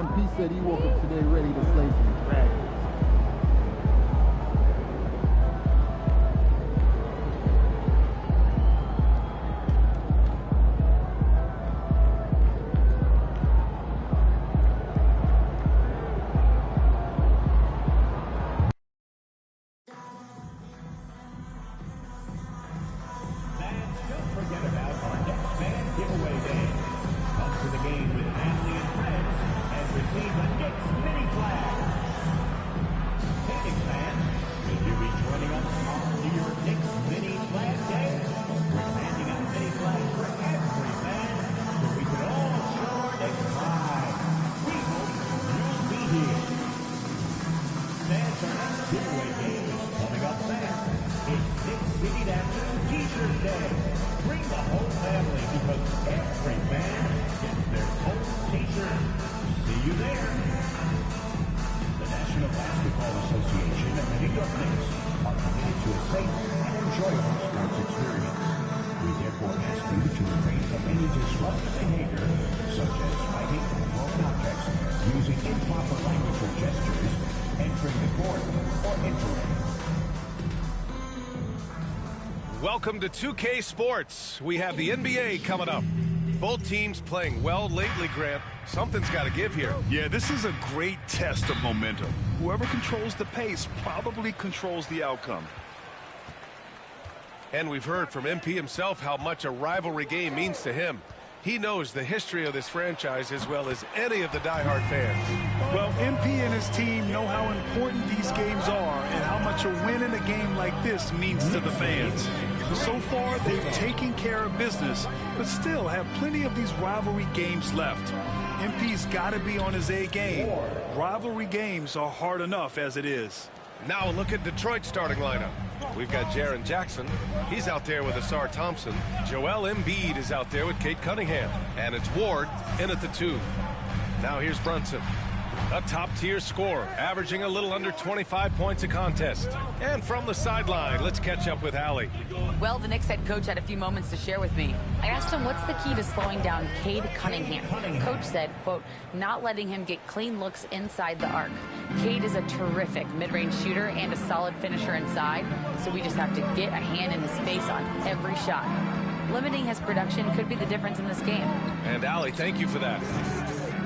MP said he woke up today ready to slay some dragons. Welcome to 2K Sports. We have the NBA coming up. Both teams playing well lately, Grant. Something's got to give here. Yeah, this is a great test of momentum. Whoever controls the pace probably controls the outcome. And we've heard from MP himself how much a rivalry game means to him. He knows the history of this franchise as well as any of the diehard fans. Well, MP and his team know how important these games are and how much a win in a game like this means to the fans. So far, they've taken care of business, but still have plenty of these rivalry games left. MP's got to be on his A game. Rivalry games are hard enough as it is. Now look at Detroit's starting lineup. We've got Jaren Jackson. He's out there with Asar Thompson. Joel Embiid is out there with Kate Cunningham. And it's Ward in at the 2. Now here's Brunson. A top-tier scorer, averaging a little under 25 points a contest. And from the sideline, let's catch up with Allie. Well, the Knicks head coach had a few moments to share with me. I asked him what's the key to slowing down Cade Cunningham. Coach said, quote, not letting him get clean looks inside the arc. Cade is a terrific mid-range shooter and a solid finisher inside, so we just have to get a hand in his face on every shot. Limiting his production could be the difference in this game. And Allie, thank you for that.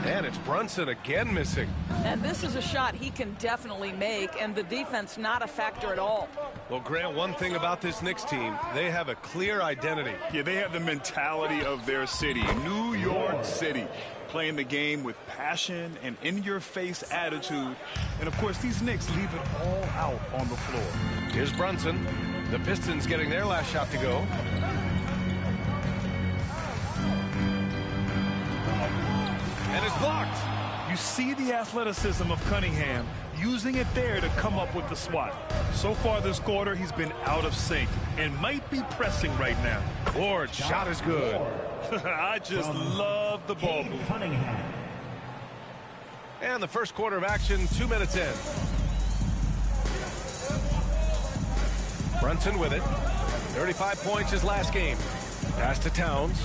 And it's Brunson again missing. And this is a shot he can definitely make, and the defense not a factor at all. Well, Grant, one thing about this Knicks team, they have a clear identity. Yeah, they have the mentality of their city, New York City, playing the game with passion and in-your-face attitude. And, of course, these Knicks leave it all out on the floor. Here's Brunson. The Pistons getting their last shot to go. And it's blocked. You see the athleticism of Cunningham, using it there to come up with the swat. So far this quarter, he's been out of sync and might be pressing right now. Ward's shot is good. I just love the ball move. And the first quarter of action, 2 minutes in. Brunson with it. 35 points his last game. Pass to Towns.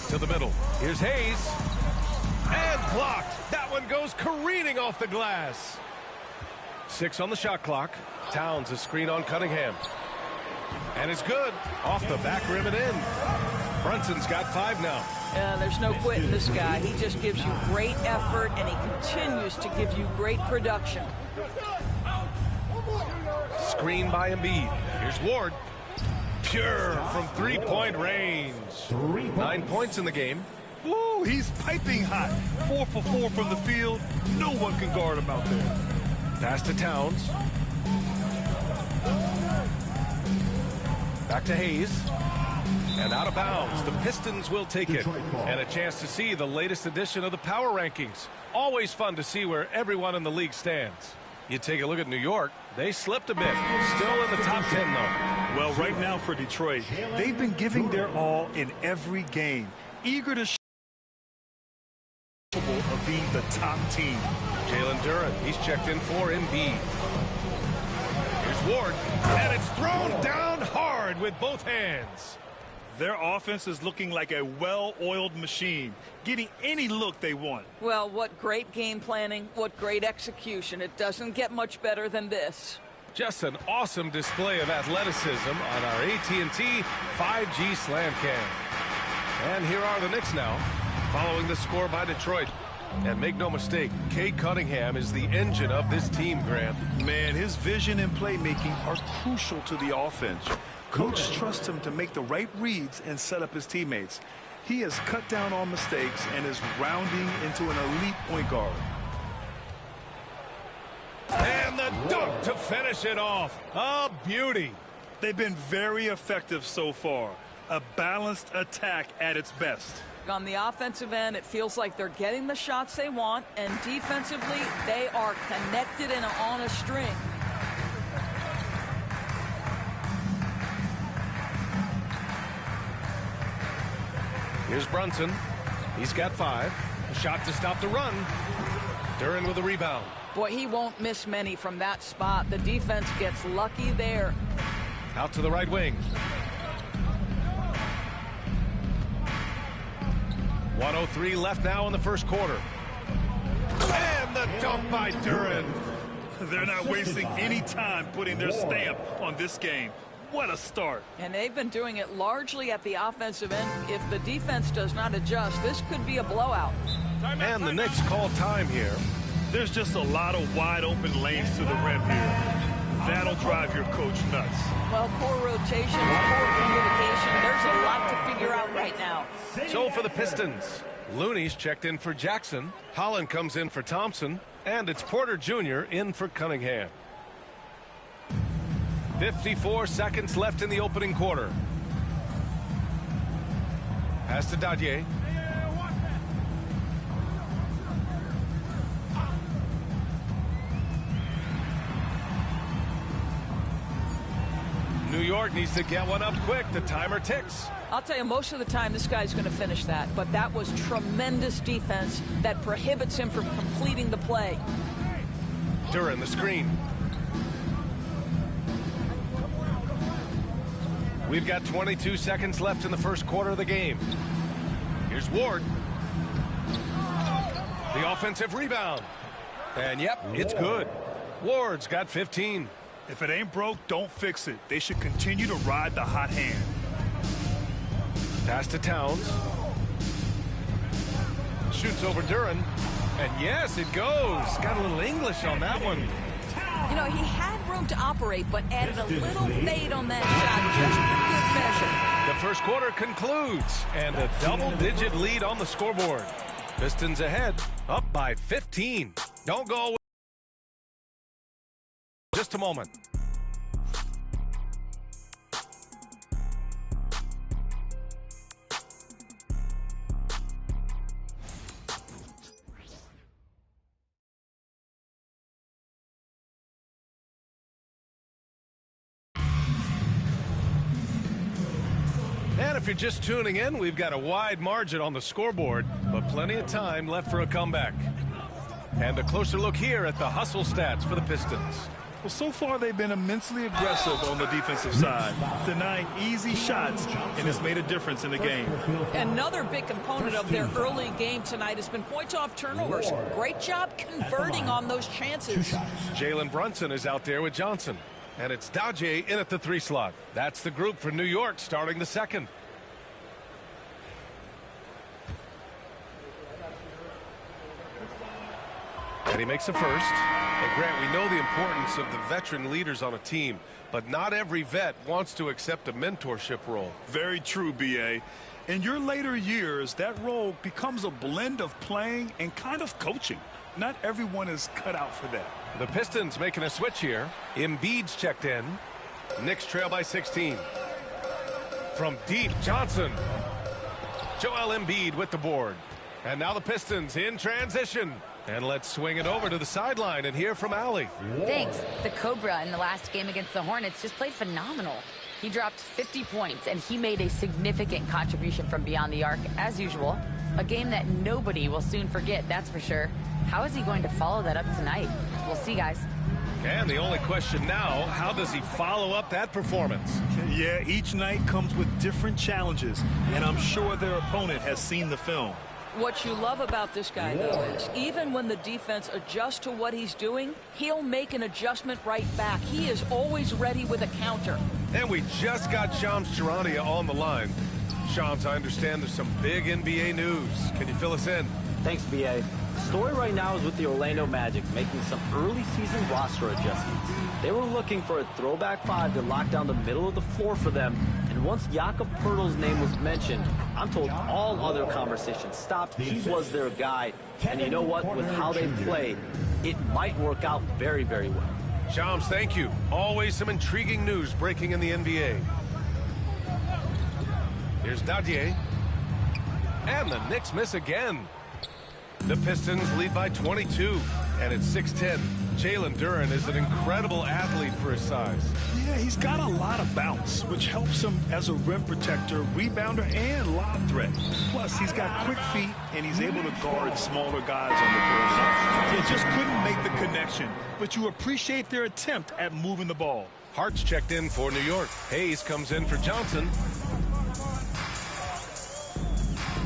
To the middle. Here's Hayes. And blocked. That one goes careening off the glass. 6 on the shot clock. Towns a screen on Cunningham. And it's good. Off the back rim and in. Brunson's got 5 now. There's no quitting this guy. He just gives you great effort, and he continues to give you great production. Screen by Embiid. Here's Ward. Pure from three-point range. 9 points in the game. Woo, he's piping hot. 4 for 4 from the field. No one can guard him out there. Pass to Towns. Back to Hayes. And out of bounds. The Pistons will take it. And a chance to see the latest edition of the power rankings. Always fun to see where everyone in the league stands. You take a look at New York. They slipped a bit. Still in the top 10, though. Well, right now for Detroit, they've been giving their all in every game. Eager to of being the top team. Jalen Duren, he's checked in for Embiid. Here's Ward, and it's thrown down hard with both hands. Their offense is looking like a well-oiled machine, getting any look they want. Well, what great game planning, what great execution. It doesn't get much better than this. Just an awesome display of athleticism on our AT&T 5G Slam Cam. And here are the Knicks now, following the score by Detroit. And make no mistake, Cade Cunningham is the engine of this team, Grant. Man, his vision and playmaking are crucial to the offense. Coach trusts him to make the right reads and set up his teammates. He has cut down on mistakes and is rounding into an elite point guard. And the dunk to finish it off. A beauty. They've been very effective so far. A balanced attack at its best. On the offensive end, it feels like they're getting the shots they want, and defensively, they are connected and on a string. Here's Brunson. He's got 5. A shot to stop the run. Duren with a rebound. Boy, he won't miss many from that spot. The defense gets lucky there. Out to the right wing. 1:03 left now in the first quarter. And the dunk by Duren. They're not wasting any time putting their stamp on this game. What a start. And they've been doing it largely at the offensive end. If the defense does not adjust, this could be a blowout. And the Knicks call time here. There's just a lot of wide open lanes to the rim here. That'll drive your coach nuts. Well, poor rotations, poor communication. There's a lot to figure out right now. So for the Pistons, Looney's checked in for Jackson. Holland comes in for Thompson. And it's Porter Jr. in for Cunningham. 54 seconds left in the opening quarter. Pass to Dadier. New York needs to get one up quick. The timer ticks. I'll tell you, most of the time this guy's going to finish that, but that was tremendous defense that prohibits him from completing the play. Duren the screen. We've got 22 seconds left in the first quarter of the game. Here's Ward. The offensive rebound. And yep, it's good. Ward's got 15. If it ain't broke, don't fix it. They should continue to ride the hot hand. Pass to Towns. Shoots over Duren. And yes, it goes. Got a little English on that one. You know, he had room to operate, but added a little fade on that shot, just for good measure. The first quarter concludes, and a double-digit lead on the scoreboard. Pistons ahead, up by 15. Don't go away. Just a moment. And if you're just tuning in, we've got a wide margin on the scoreboard, but plenty of time left for a comeback. And a closer look here at the hustle stats for the Pistons. Well, so far they've been immensely aggressive on the defensive side, denying easy shots, and it's made a difference in the game. Another big component of their early game tonight has been points off turnovers. Great job converting on those chances. Jalen Brunson is out there with Johnson. And it's Dadier in at the 3 slot. That's the group for New York starting the second. And he makes a first. And Grant, we know the importance of the veteran leaders on a team, but not every vet wants to accept a mentorship role. Very true, B.A. In your later years, that role becomes a blend of playing and kind of coaching. Not everyone is cut out for that. The Pistons making a switch here. Embiid's checked in. Knicks trail by 16. From deep, Johnson. Joel Embiid with the board. And now the Pistons in transition. And let's swing it over to the sideline and hear from Allie. Thanks. The Cobra in the last game against the Hornets just played phenomenal. He dropped 50 points, and he made a significant contribution from beyond the arc, as usual. A game that nobody will soon forget, that's for sure. How is he going to follow that up tonight? We'll see, guys. And the only question now, how does he follow up that performance? Yeah, each night comes with different challenges, and I'm sure their opponent has seen the film. What you love about this guy, though, is even when the defense adjusts to what he's doing, he'll make an adjustment right back. He is always ready with a counter. And we just got Shams Charania on the line. Shams, I understand there's some big NBA news. Can you fill us in? Thanks, BA. The story right now is with the Orlando Magic making some early season roster adjustments. They were looking for a throwback five to lock down the middle of the floor for them, and once Jakob Poeltl's name was mentioned, I'm told all other conversations stopped. He was their guy, and you know what? With how they play, it might work out very, very well. Shams, thank you. Always some intriguing news breaking in the NBA. Here's Dadier. And the Knicks miss again. The Pistons lead by 22, and it's 6-10. Jalen Duren is an incredible athlete for his size. Yeah, he's got a lot of bounce, which helps him as a rim protector, rebounder, and lob threat. Plus, he's got quick feet, and he's able to guard smaller guys on the perimeter. They just couldn't make the connection, but you appreciate their attempt at moving the ball. Hart's checked in for New York. Hayes comes in for Johnson.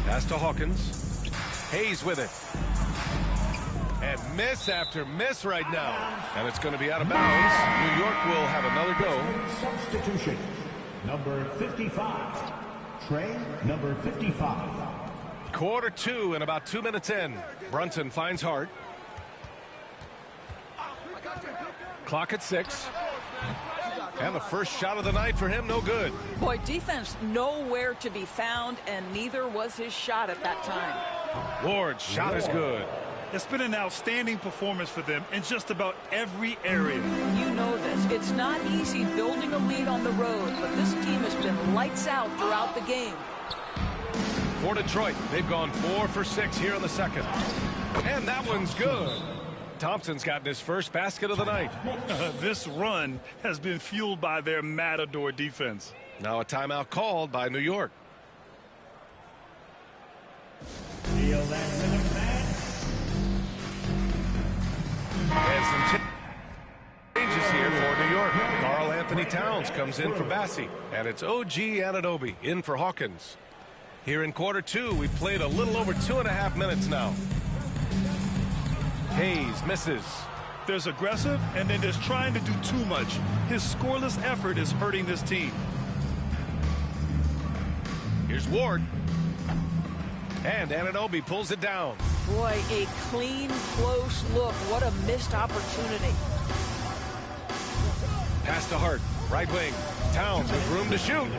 Pass to Hawkins. Hayes with it. And miss after miss right now. And it's going to be out of bounds. New York will have another go. Substitution. Number 55. Trey, number 55. Quarter two and about 2 minutes in. Brunson finds Hart. Clock at 6. And the first shot of the night for him, no good. Boy, defense nowhere to be found, and neither was his shot at that time. Ward's shot is good. It's been an outstanding performance for them in just about every area. You know this. It's not easy building a lead on the road, but this team has been lights out throughout the game. For Detroit, they've gone 4 for 6 here in the second. And that one's good. Thompson's gotten his first basket of the night. This run has been fueled by their Matador defense. Now a timeout called by New York. And some changes here for New York. Karl Anthony Towns comes in for Bassi. And it's OG Anunoby in for Hawkins. Here in quarter two, we played a little over 2.5 minutes now. Hayes misses. There's aggressive, and then there's trying to do too much. His scoreless effort is hurting this team. Here's Ward. And Anunoby pulls it down. Boy, a clean, close look. What a missed opportunity. Pass to Hart. Right wing. Towns with room to shoot.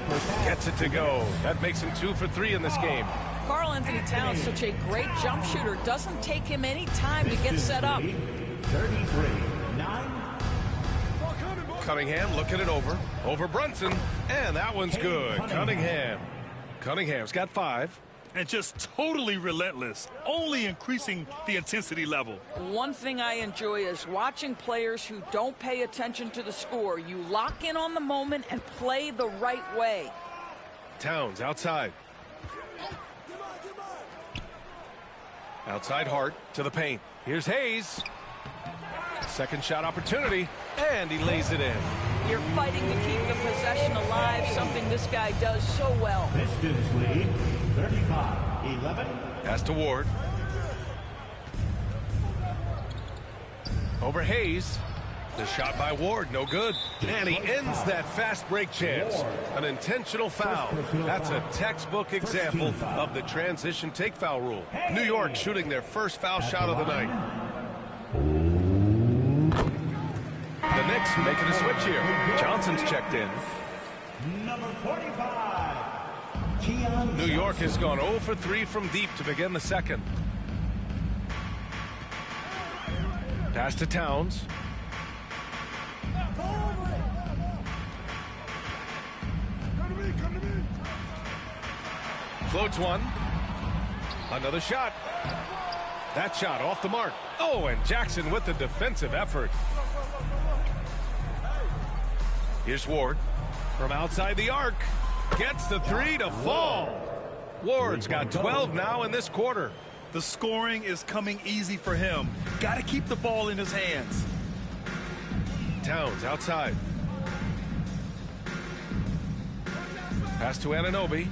Gets it to go. That makes him 2 for 3 in this game. Karl Anthony Towns, such a great jump shooter. Doesn't take him any time to get set up. 33-9. Cunningham looking it over. Over Brunson. And that one's good. Cunningham's got 5. And just totally relentless, only increasing the intensity level. One thing I enjoy is watching players who don't pay attention to the score. You lock in on the moment and play the right way. Towns outside. Outside Hart to the paint. Here's Hayes. Second shot opportunity, and he lays it in. You're fighting to keep the possession alive, something this guy does so well. Pistons lead 35-11. Pass to Ward. Over Hayes. The shot by Ward, no good. And he ends that fast break chance. An intentional foul. That's a textbook example of the transition take foul rule. New York shooting their first foul shot of the night. The Knicks making a switch here. Johnson's checked in. Number 45. New York has gone 0 for 3 from deep to begin the second. Pass to Towns. Floats one. Another shot. That shot off the mark. Oh, and Jackson with the defensive effort. Here's Ward from outside the arc. Gets the 3 to fall. Ward's got 12 now in this quarter. The scoring is coming easy for him. Got to keep the ball in his hands. Towns outside. Pass to Anunoby.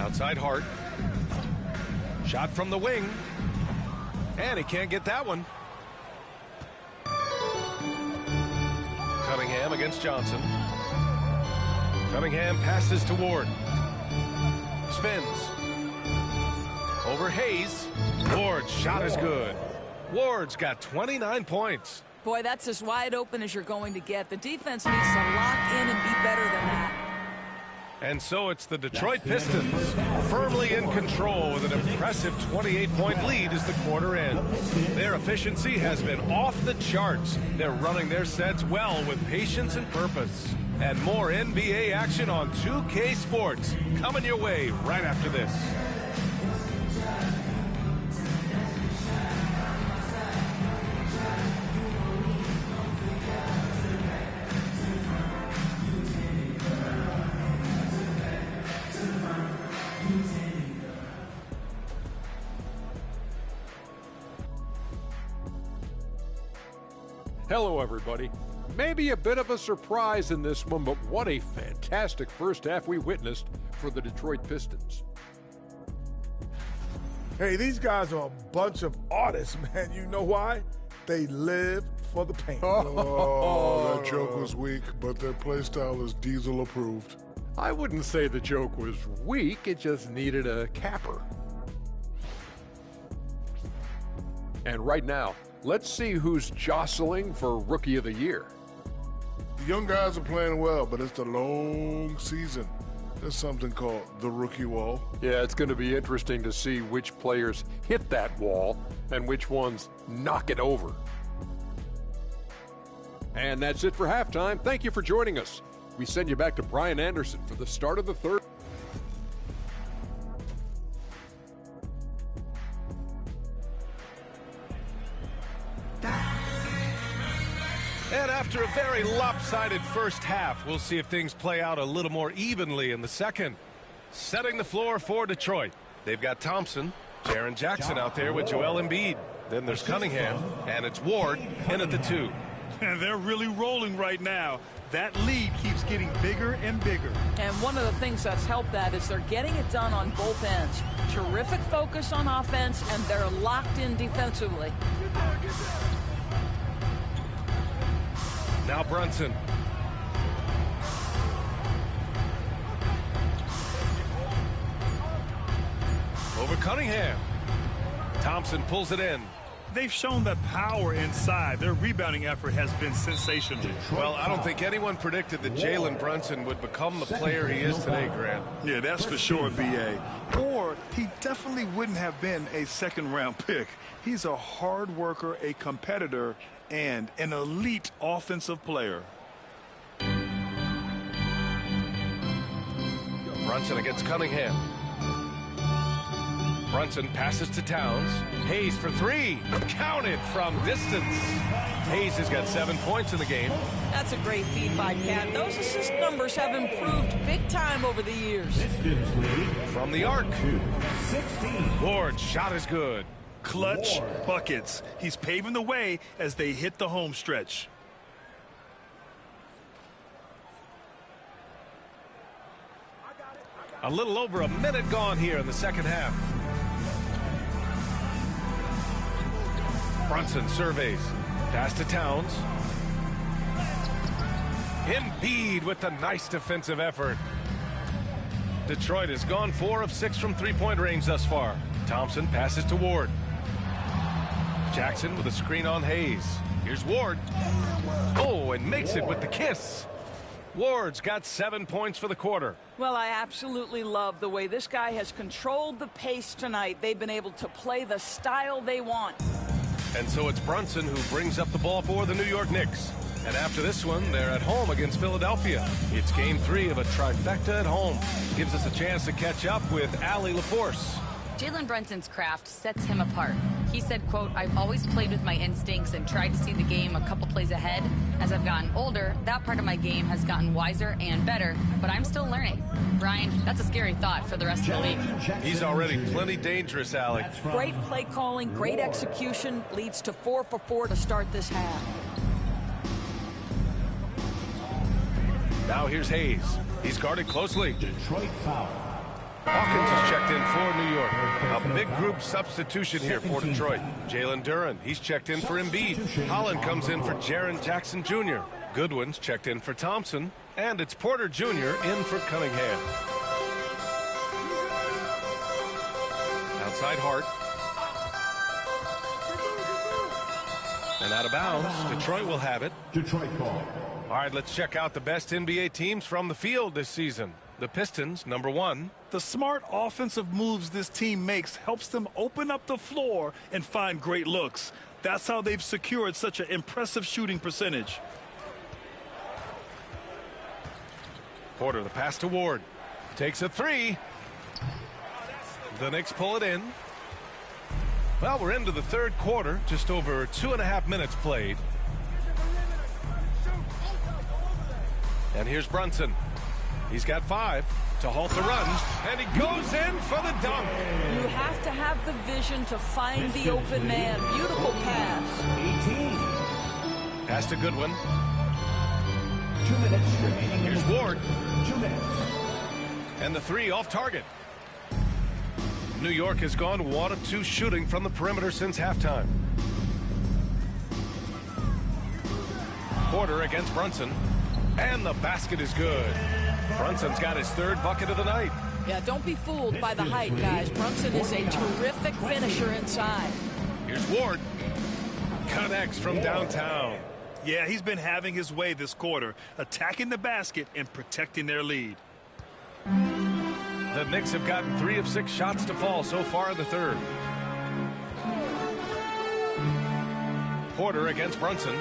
Outside Hart. Shot from the wing. And he can't get that one. Cunningham against Johnson. Cunningham passes to Ward. Spins. Over Hayes. Ward's shot is good. Ward's got 29 points. Boy, that's as wide open as you're going to get. The defense needs to lock in and be better than that. And so it's the Detroit Pistons firmly in control with an impressive 28-point lead as the quarter ends. Their efficiency has been off the charts. They're running their sets well with patience and purpose. And more NBA action on 2K Sports coming your way right after this. Hello, everybody. Maybe a bit of a surprise in this one, but what a fantastic first half we witnessed for the Detroit Pistons. Hey, these guys are a bunch of artists, man. You know why? They live for the paint. Oh, that joke was weak, but their play style is Diesel approved. I wouldn't say the joke was weak, it just needed a capper. And right now, let's see who's jostling for Rookie of the Year. The young guys are playing well, but it's a long season. There's something called the rookie wall. Yeah, it's going to be interesting to see which players hit that wall and which ones knock it over. And that's it for halftime. Thank you for joining us. We send you back to Brian Anderson for the start of the third. And after a very lopsided first half, we'll see if things play out a little more evenly in the second. Setting the floor for Detroit. They've got Thompson, Jaren Jackson out there with Joel Embiid. Then there's Cunningham, and it's Ward in at the 2. And they're really rolling right now. That lead keeps getting bigger and bigger. And one of the things that's helped that is they're getting it done on both ends. Terrific focus on offense, and they're locked in defensively. Now Brunson. Over Cunningham. Thompson pulls it in. They've shown the power inside. Their rebounding effort has been sensational. Well, I don't think anyone predicted that Jalen Brunson would become the player he is today, Grant. Yeah, that's for sure, B.A. Or he definitely wouldn't have been a second-round pick. He's a hard worker, a competitor, and an elite offensive player. Brunson against Cunningham. Brunson passes to Towns. Hayes for 3. Counted from distance. Hayes has got 7 points in the game. That's a great feed by Cat. Those assist numbers have improved big time over the years. From the arc. Ward's shot is good. Clutch buckets. He's paving the way as they hit the home stretch. A little over a minute gone here in the second half. Brunson surveys. Pass to Towns. Embiid with the nice defensive effort. Detroit has gone 4 of 6 from three-point range thus far. Thompson passes to Ward. Jackson with a screen on Hayes. Here's Ward. Oh, and makes it with the kiss. Ward's got 7 points for the quarter. Well, I absolutely love the way this guy has controlled the pace tonight. They've been able to play the style they want. And so it's Brunson who brings up the ball for the New York Knicks. And after this one, they're at home against Philadelphia. It's game 3 of a trifecta at home. Gives us a chance to catch up with Allie LaForce. Jalen Brunson's craft sets him apart. He said, quote, "I've always played with my instincts and tried to see the game a couple plays ahead. As I've gotten older, that part of my game has gotten wiser and better, but I'm still learning." Brian, that's a scary thought for the rest of the league. He's already plenty dangerous, Alec. Great play calling, great execution, leads to 4 for 4 to start this half. Now here's Hayes. He's guarded closely. Detroit foul. Hawkins is checked in for New York. A big group substitution here for Detroit. Jalen Duren, he's checked in for Embiid. Holland comes in for Jaren Jackson Jr. Goodwin's checked in for Thompson. And it's Porter Jr. in for Cunningham. Outside Hart. And out of bounds. Detroit will have it. Detroit ball. All right, let's check out the best NBA teams from the field this season. The Pistons, number 1. The smart offensive moves this team makes helps them open up the floor and find great looks. That's how they've secured such an impressive shooting percentage. Porter, the pass to Ward. Takes a 3. The Knicks pull it in. Well, we're into the third quarter. Just over 2.5 minutes played. And here's Brunson. He's got 5 to halt the run. And he goes in for the dunk. You have to have the vision to find the open man. Beautiful pass. 18. Pass to Goodwin. 2 minutes remaining. Here's Ward. 2 minutes. And the 3 off target. New York has gone 1 of 2 shooting from the perimeter since halftime. Porter against Brunson. And the basket is good. Brunson's got his 3rd bucket of the night. Yeah, don't be fooled by the height, guys. Brunson is a terrific finisher inside. Here's Ward. Connects from downtown. Yeah, he's been having his way this quarter, attacking the basket and protecting their lead. The Knicks have gotten 3 of 6 shots to fall so far in the third. Porter against Brunson.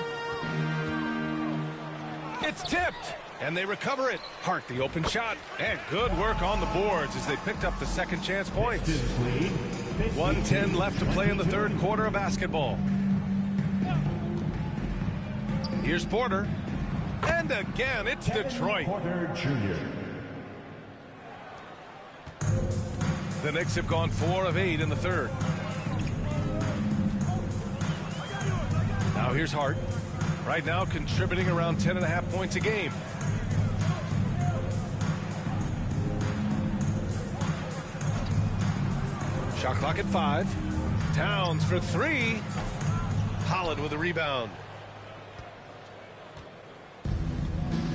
It's tipped, and they recover it. Hart, the open shot, and good work on the boards as they picked up the second chance points. 1:10 left to play in the third quarter of basketball. Here's Porter, and again, it's Detroit. Porter Jr. The Knicks have gone 4 of 8 in the third. Now here's Hart. Right now contributing around 10.5 points a game. Shot clock at 5. Towns for 3. Holland with a rebound.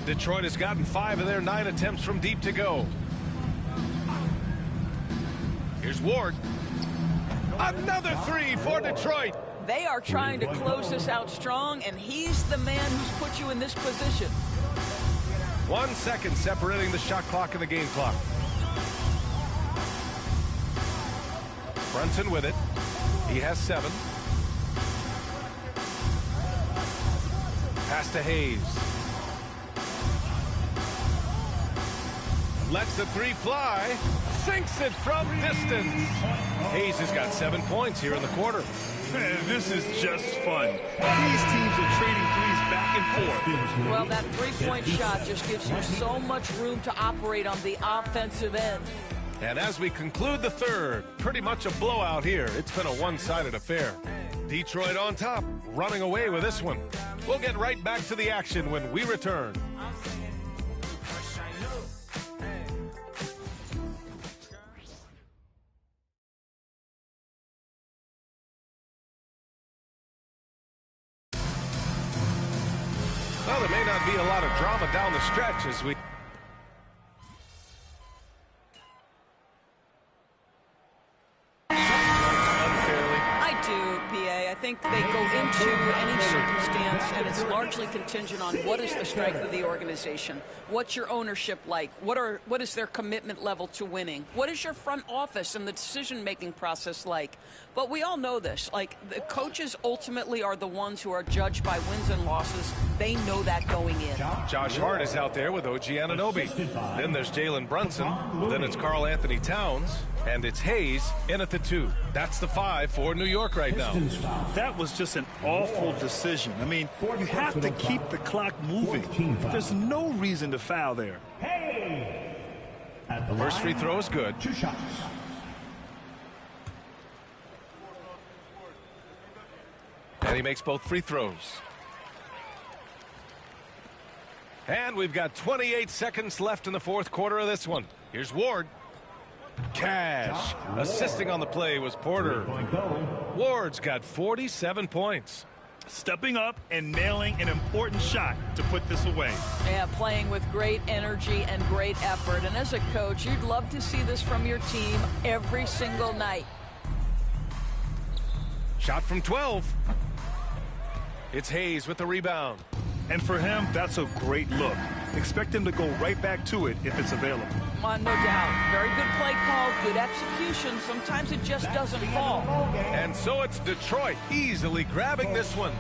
Detroit has gotten 5 of their 9 attempts from deep to go. Here's Ward. Another 3 for Detroit. They are trying to close this out strong, and he's the man who's put you in this position. 1 second separating the shot clock and the game clock. Brunson with it. He has 7. Pass to Hayes. Lets the 3 fly. Sinks it from distance. Hayes has got 7 points here in the quarter. Man, this is just fun. These teams are trading threes back and forth. Well, that 3-point shot just gives you so much room to operate on the offensive end. And as we conclude the third, pretty much a blowout here. It's been a one-sided affair. Detroit on top, running away with this one. We'll get right back to the action when we return. Well, there may not be a lot of drama down the stretch as we... I think they go into any circumstance, and it's largely contingent on what is the strength of the organization. What's your ownership like? What is their commitment level to winning? What is your front office and the decision-making process like? But we all know this. Like, the coaches ultimately are the ones who are judged by wins and losses. They know that going in. Josh Hart is out there with OG Anunoby. Then there's Jalen Brunson. Then it's Karl Anthony Towns. And it's Hayes in at the 2. That's the 5 for New York right now. That was just an awful decision. I mean, you have to keep the clock moving. There's no reason to foul there. First free throw is good. 2 shots. And he makes both free throws. And we've got 28 seconds left in the fourth quarter of this one. Here's Ward. Cash. Assisting on the play was Porter. Ward's got 47 points. Stepping up and nailing an important shot to put this away. Yeah, playing with great energy and great effort. And as a coach, you'd love to see this from your team every single night. Shot from 12. It's Hayes with the rebound. And for him, that's a great look. Expect him to go right back to it if it's available. No doubt. Very good play call, good execution. Sometimes it just doesn't fall. And so it's Detroit easily grabbing this one.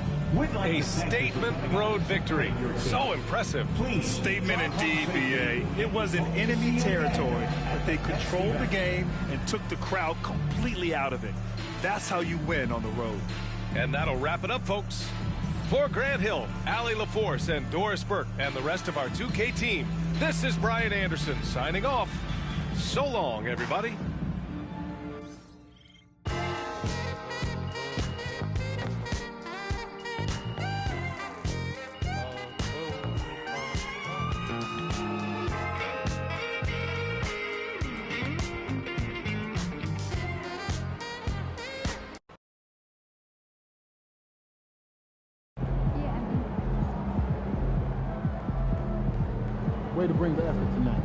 A statement road victory. So impressive. Statement indeed, BA. It was in enemy territory, but they controlled the game and took the crowd completely out of it. That's how you win on the road. And that'll wrap it up, folks. For Grant Hill, Allie LaForce, and Doris Burke, and the rest of our 2K team, this is Brian Anderson signing off. So long, everybody. Way to bring the effort tonight.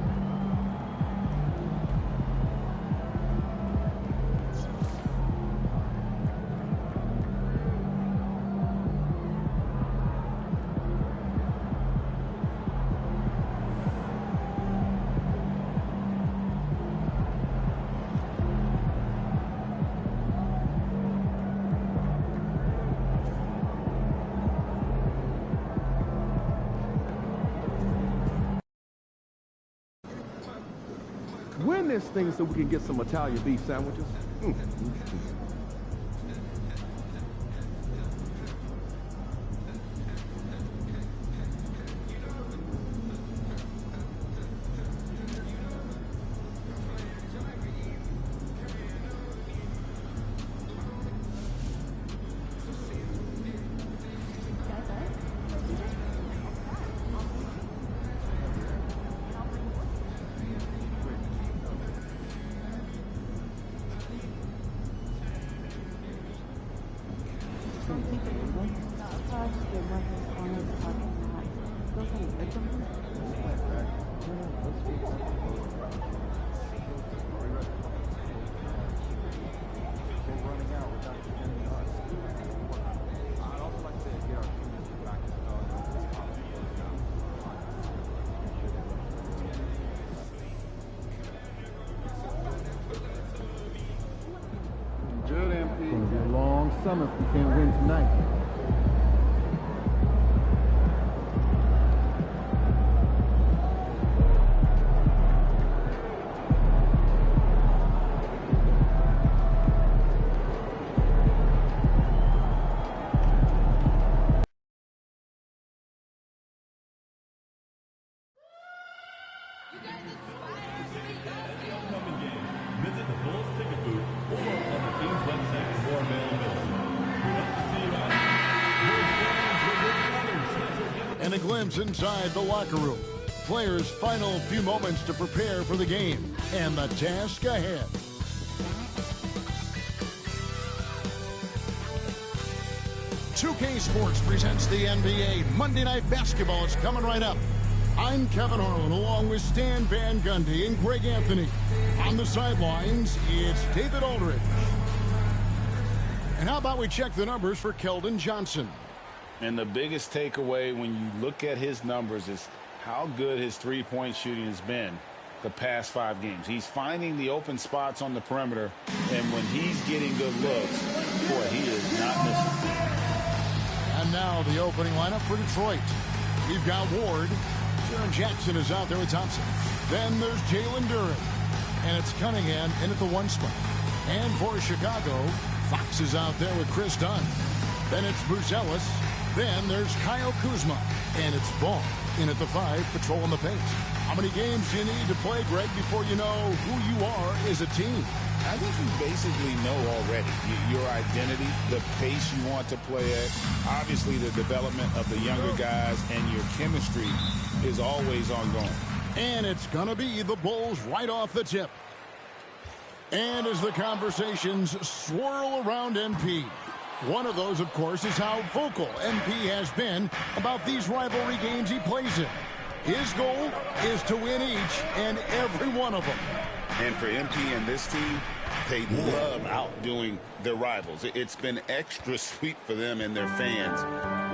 Win this thing so we can get some Italian beef sandwiches. Summer if we can't win tonight. Visit the Bulls ticket booth or on the team's website for more availability. And a glimpse inside the locker room. Players' final few moments to prepare for the game and the task ahead. "2K Sports presents the NBA Monday Night Basketball. It's coming right up. I'm Kevin Harlan along with Stan Van Gundy and Greg Anthony. On the sidelines, it's David Aldridge. And how about we check the numbers for Keldon Johnson? And the biggest takeaway when you look at his numbers is how good his three-point shooting has been the past 5 games. He's finding the open spots on the perimeter, and when he's getting good looks, boy, he is not missing. And now the opening lineup for Detroit. We've got Ward. Jaron Jackson is out there with Thompson. Then there's Jalen Duren. and it's Cunningham in at the 1 spot. And for Chicago, Fox is out there with Chris Dunn. Then it's Buzelis. Then there's Kyle Kuzma. And it's Ball in at the 5, patrolling the pace. How many games do you need to play, Greg, before you know who you are as a team? I think you basically know already your identity, the pace you want to play at, obviously the development of the younger guys, and your chemistry is always ongoing. And it's going to be the Bulls right off the tip. And as the conversations swirl around MP, one of those, of course, is how vocal MP has been about these rivalry games he plays in. His goal is to win each and every one of them. And for MP and this team, they love outdoing their rivals. It's been extra sweet for them and their fans.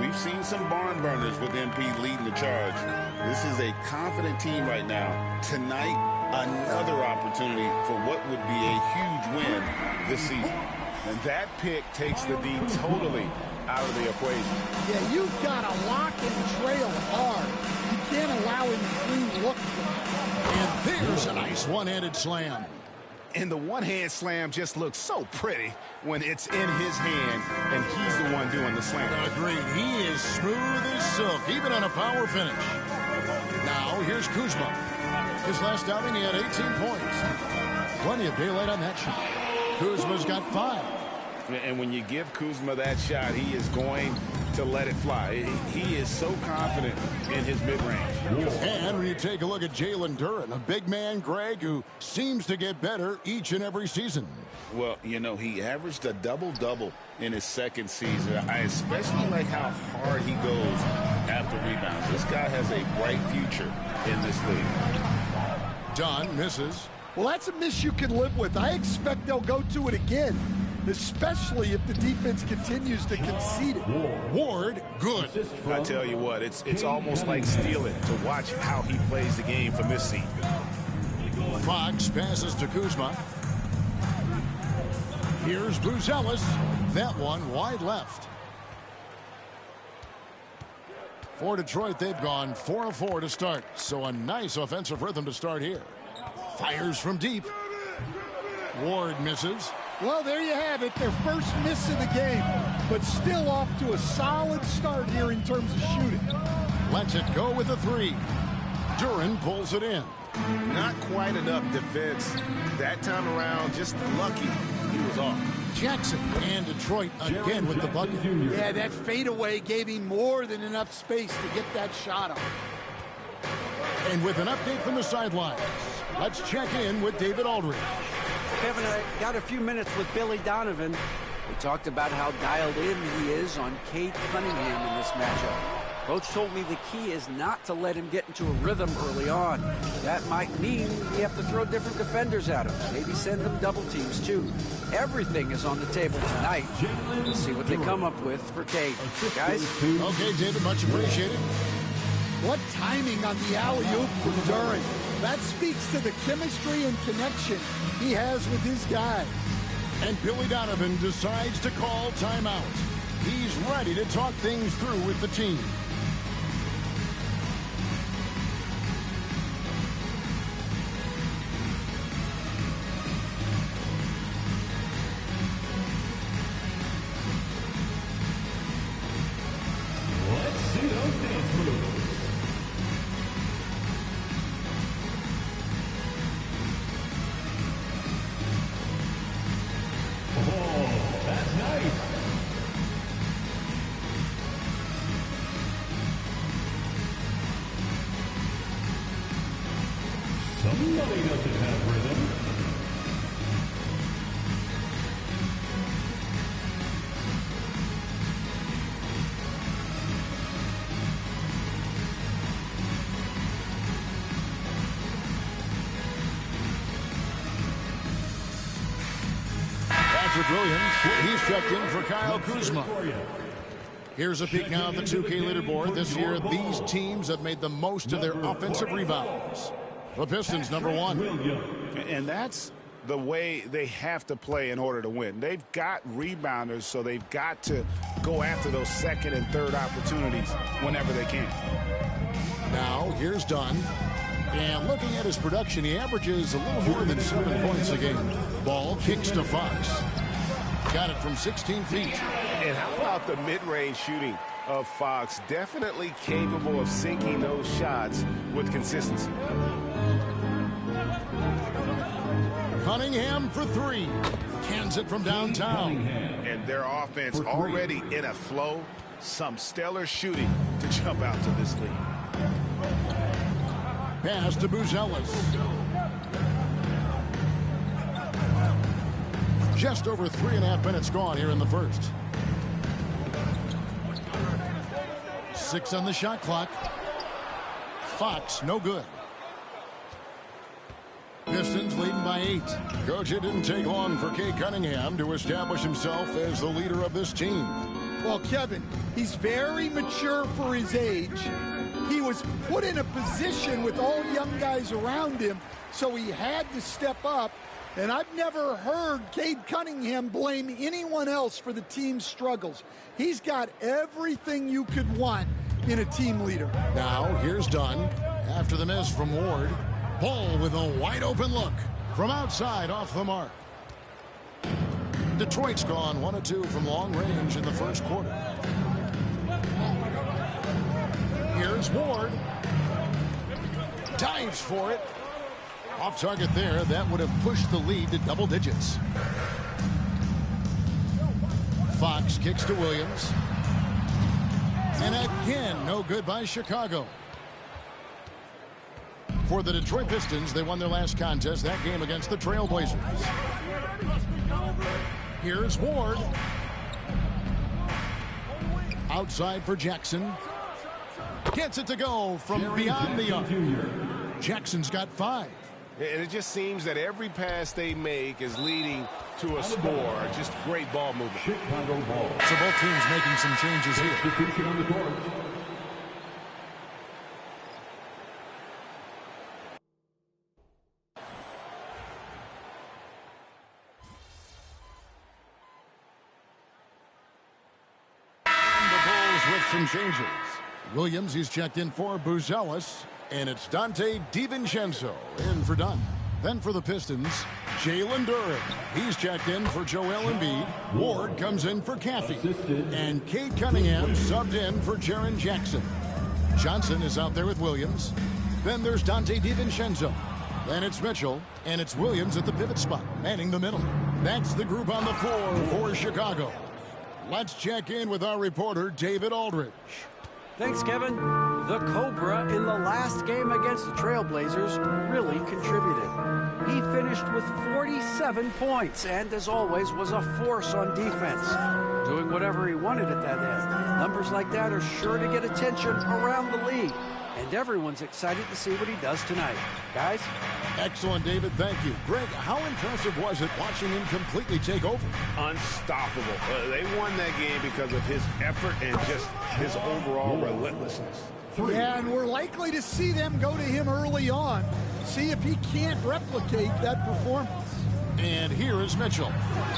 We've seen some barn burners with MP leading the charge. This is a confident team right now. Tonight, another opportunity for what would be a huge win this season. And that pick takes the D totally out of the equation. Yeah, you've got to lock and trail hard. You can't allow him to clean look. And there's a nice one-handed slam. And the one-hand slam just looks so pretty when it's in his hand and he's the one doing the slam. Agreed. He is smooth as silk, even on a power finish. Now, here's Kuzma. His last outing, he had 18 points. Plenty of daylight on that shot. Kuzma's got 5. And when you give Kuzma that shot, he is going to let it fly. He is so confident in his mid-range. And when you take a look at Jalen Duren, a big man, Greg, who seems to get better each and every season. Well, you know, he averaged a double-double in his second season. I especially like how hard he goes after rebounds. This guy has a bright future in this league. Dunn misses. Well, that's a miss you can live with. I expect they'll go to it again, especially if the defense continues to concede it. Ward, good. I tell you what, it's almost like stealing to watch how he plays the game from this seat. Fox passes to Kuzma. Here's Buzelis. That one wide left. For Detroit, they've gone 4 of 4 to start, so a nice offensive rhythm to start here. Fires from deep. Ward misses. Well, there you have it, their first miss of the game, but still off to a solid start here in terms of shooting. Lets it go with a 3. Duren pulls it in. Not quite enough defense that time around, just lucky he was off. Jackson and Detroit again with the bucket. Yeah, that fadeaway gave him more than enough space to get that shot off. And with an update from the sidelines, let's check in with David Aldridge. Kevin, I got a few minutes with Billy Donovan. We talked about how dialed in he is on Cade Cunningham in this matchup. Coach told me the key is not to let him get into a rhythm early on. That might mean you have to throw different defenders at him. Maybe send them double teams, too. Everything is on the table tonight. We'll see what they come up with for Cade. Guys? Okay, David, much appreciated. What timing on the alley-oop from Duren. That speaks to the chemistry and connection he has with his guy. And Billy Donovan decides to call timeout. He's ready to talk things through with the team. Let's see those dance moves. Oh, that's nice. Somebody doesn't have rhythm. Patrick Williams, he's checked in for Kyle Kuzma. Here's a peek now at the 2K leaderboard. This year, these teams have made the most of their offensive rebounds. The Pistons, #1. And that's the way they have to play in order to win. They've got rebounders, so they've got to go after those second and third opportunities whenever they can. Now, here's Dunn. And looking at his production, he averages a little more than 7 points a game. Ball kicks to Fox. Got it from 16 feet. And how about the mid-range shooting of Fox? Definitely capable of sinking those shots with consistency. Cunningham for 3. Cans it from downtown. And their offense already in a flow. Some stellar shooting to jump out to this lead. Pass to Buzelis. Just over 3.5 minutes gone here in the first. 6 on the shot clock. Fox, no good. Pistons leading by 8. Coach, it didn't take long for Cade Cunningham to establish himself as the leader of this team. Well, Kevin, he's very mature for his age. He was put in a position with all young guys around him, so he had to step up. And I've never heard Cade Cunningham blame anyone else for the team's struggles. He's got everything you could want in a team leader. Now, here's Dunn. After the miss from Ward. Ball with a wide open look. From outside, off the mark. Detroit's gone 1 of 2 from long range in the first quarter. Here's Ward. Dives for it. Off target there. That would have pushed the lead to double digits. Fox kicks to Williams. And again, no good by Chicago. For the Detroit Pistons, they won their last contest, that game against the Trailblazers. Here's Ward. Outside for Jackson. Gets it to go from beyond the arc. Jackson's got 5. And it just seems that every pass they make is leading to a score. Just great ball movement. Chicago ball. So both teams making some changes here. On the court. And the Bulls with some changes. Williams, he's checked in for Buzelis. And it's Dante DiVincenzo in for Dunn. Then for the Pistons, Jalen Duren. He's checked in for Joel Embiid. Ward comes in for Caffey. And Cade Cunningham subbed in for Jaren Jackson. Johnson is out there with Williams. Then there's Dante DiVincenzo. Then it's Mitchell. And it's Williams at the pivot spot, manning the middle. That's the group on the floor for Chicago. Let's check in with our reporter, David Aldridge. Thanks, Kevin. The Cobra in the last game against the Trailblazers really contributed. He finished with 47 points and, as always, was a force on defense, doing whatever he wanted at that end. Numbers like that are sure to get attention around the league, and everyone's excited to see what he does tonight. Guys? Excellent, David. Thank you. Greg, how impressive was it watching him completely take over? Unstoppable. They won that game because of his effort and just his overall relentlessness. Yeah, and we're likely to see them go to him early on. See if he can't replicate that performance. And here is Mitchell.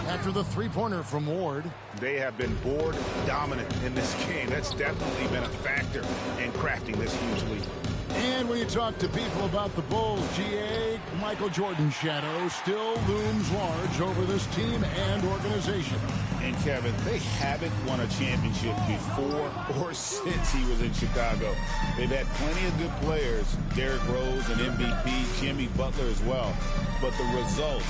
After the three-pointer from Ward. They have been board dominant in this game. That's definitely been a factor in crafting this huge lead. And when you talk to people about the Bulls, GA, Michael Jordan's shadow still looms large over this team and organization. And Kevin, they haven't won a championship before or since he was in Chicago. They've had plenty of good players, Derrick Rose and MVP, Jimmy Butler as well. But the results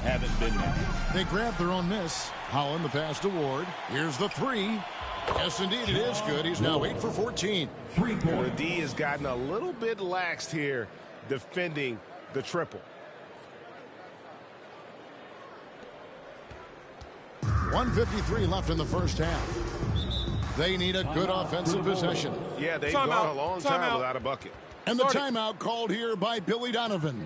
haven't been there. They grabbed their own miss. Holland the pass to Ward. Here's the three. Yes, indeed, it is good. He's now 8 for 14. The D has gotten a little bit laxed here defending the triple. 1:53 left in the first half. They need a good offensive possession. Yeah, they've gone a long time without a bucket. And the timeout called here by Billy Donovan.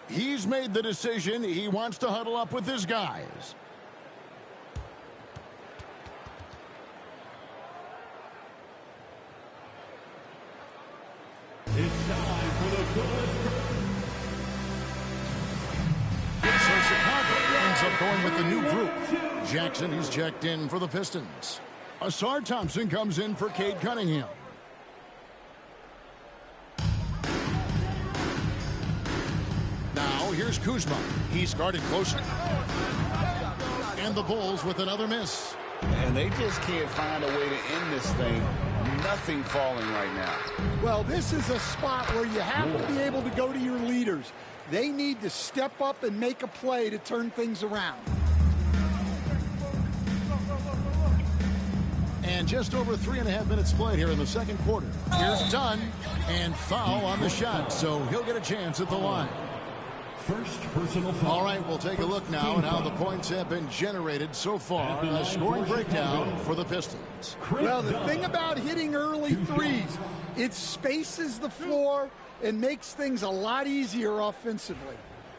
He's made the decision. He wants to huddle up with his guys. It's time for the So Chicago ends up going with the new group. Jackson, he's checked in for the Pistons. Asar Thompson comes in for Cade Cunningham. Here's Kuzma. He's guarded closer. And the Bulls with another miss. And they just can't find a way to end this thing. Nothing falling right now. Well, this is a spot where you have to be able to go to your leaders. They need to step up and make a play to turn things around. And just over 3.5 minutes played here in the second quarter. Here's Dunn, and foul on the shot, so he'll get a chance at the line. First personal foul. All right, we'll take a look now at how the points have been generated so far. A scoring breakdown for the Pistons. Well, the thing about hitting early threes, it spaces the floor and makes things a lot easier offensively.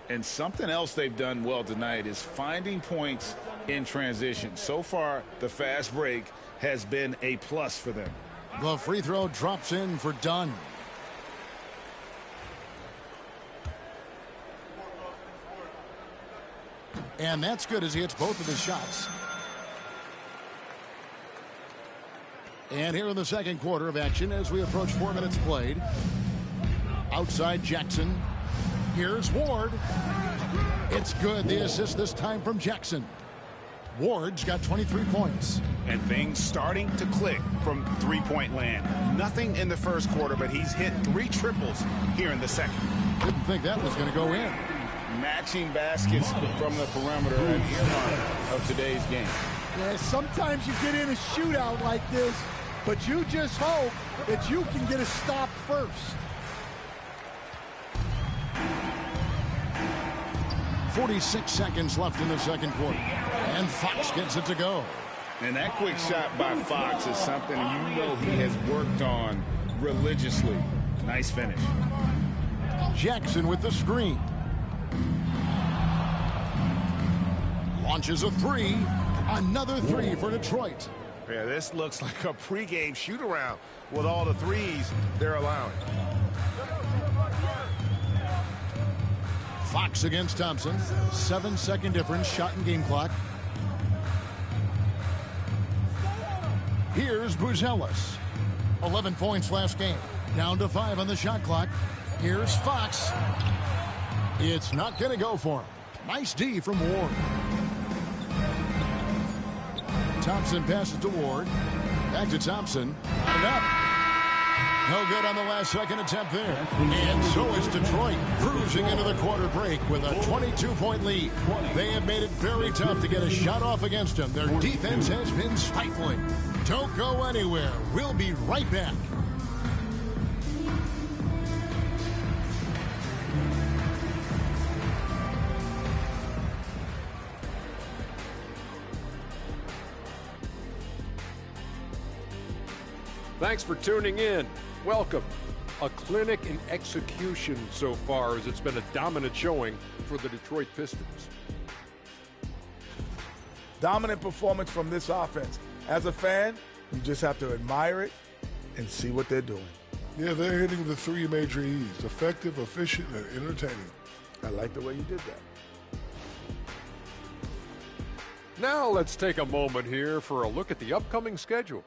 And something else they've done well tonight is finding points in transition. So far, the fast break has been a plus for them. The free throw drops in for Dunn. And that's good as he hits both of his shots. And here in the second quarter of action as we approach 4 minutes played. Outside Jackson. Here's Ward. It's good. The assist this time from Jackson. Ward's got 23 points. And things starting to click from three-point land. Nothing in the first quarter, but he's hit 3 triples here in the second. Didn't think that was going to go in. Matching baskets from the perimeter and earmark of today's game. Yeah, sometimes you get in a shootout like this, but you just hope that you can get a stop first. 46 seconds left in the second quarter. And Fox gets it to go. And that quick shot by Fox is something you know he has worked on religiously. Nice finish. Jackson with the screen. Launches a 3. Another 3 for Detroit. Yeah, this looks like a pregame shoot-around with all the threes they're allowing. Fox against Thompson. 7-second difference, shot and game clock. Here's Buzelis. 11 points last game. Down to 5 on the shot clock. Here's Fox. It's not going to go for him. Nice D from Ward. Thompson passes to Ward. Back to Thompson. And up. No good on the last second attempt there. And so is Detroit, cruising into the quarter break with a 22-point lead. They have made it very tough to get a shot off against them. Their defense has been stifling. Don't go anywhere. We'll be right back. Thanks for tuning in. Welcome. A clinic in execution so far, as it's been a dominant showing for the Detroit Pistons. Dominant performance from this offense. As a fan, you just have to admire it and see what they're doing. Yeah, they're hitting the 3 major E's. Effective, efficient, and entertaining. I like the way you did that. Now let's take a moment here for a look at the upcoming schedule.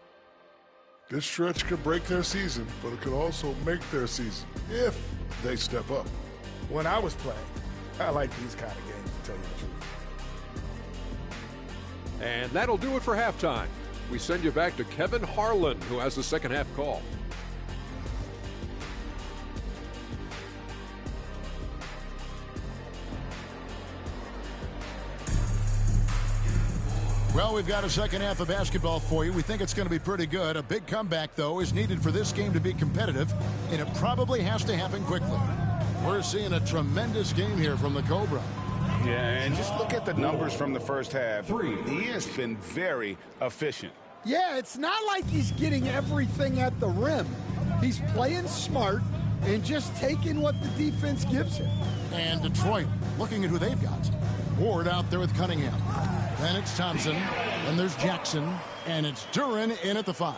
This stretch could break their season, but it could also make their season if they step up. When I was playing, I like these kind of games, to tell you the truth. And that'll do it for halftime. We send you back to Kevin Harlan, who has the second half call. Well, we've got a second half of basketball for you. We think it's going to be pretty good. A big comeback, though, is needed for this game to be competitive, and it probably has to happen quickly. We're seeing a tremendous game here from the Cobra. Yeah, and just look at the numbers from the first half. He has been very efficient. Yeah, it's not like he's getting everything at the rim. He's playing smart and just taking what the defense gives him. And Detroit, looking at who they've got. Ward out there with Cunningham. Then it's Thompson. Then there's Jackson. And it's Duran in at the 5.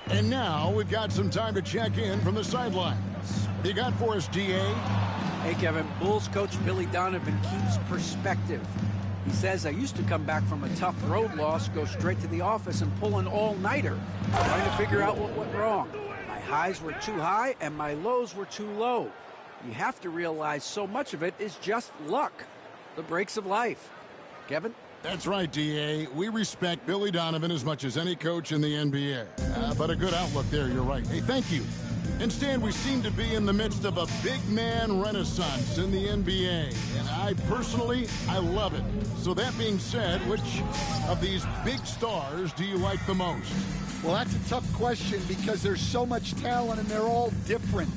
And now we've got some time to check in from the sidelines. What do you got for us, DA? Hey, Kevin. Bulls coach Billy Donovan keeps perspective. He says, I used to come back from a tough road loss, go straight to the office and pull an all-nighter, trying to figure out what went wrong. My highs were too high and my lows were too low. You have to realize so much of it is just luck. The breaks of life. Kevin? That's right, D.A. We respect Billy Donovan as much as any coach in the NBA. But a good outlook there, you're right. Hey, thank you. Instead, we seem to be in the midst of a big man renaissance in the NBA. And I love it. So that being said, which of these big stars do you like the most? Well, that's a tough question because there's so much talent and they're all different.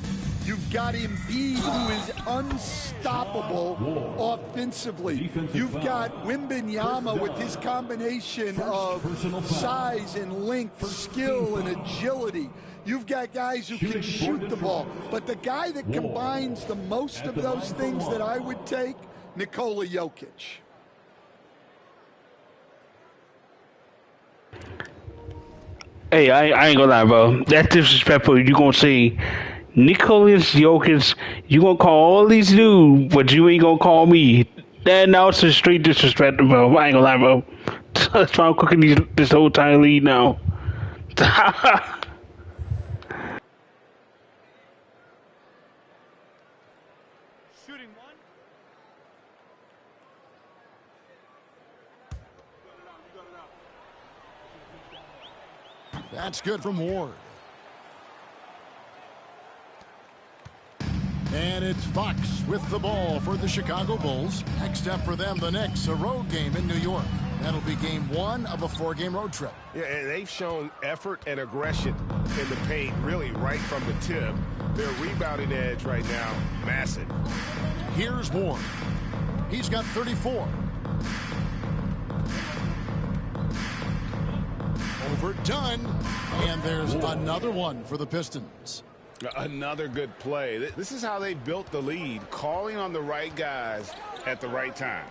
You've got Embiid, who is unstoppable offensively. You've got Wembanyama with his combination of size and length, skill and agility. You've got guys who can shoot the ball. But the guy that combines the most of those things that I would take, Nikola Jokic. Hey, I ain't gonna lie, bro. That's disrespectful. You gonna say Nikola Jokic, you gonna call all these dudes, but you ain't gonna call me. That now it's a straight disrespect, bro. I ain't gonna lie, bro. That's why I'm cooking this whole entire lead now. Shooting one. That's good from Ward. And it's Fox with the ball for the Chicago Bulls. Next up for them, the Knicks, a road game in New York. That'll be game 1 of a 4-game road trip. Yeah, and they've shown effort and aggression in the paint, really right from the tip. Their rebounding edge right now, massive. Here's Ward. He's got 34. Overdone. And there's another one for the Pistons. Another good play. This is how they built the lead, calling on the right guys at the right time.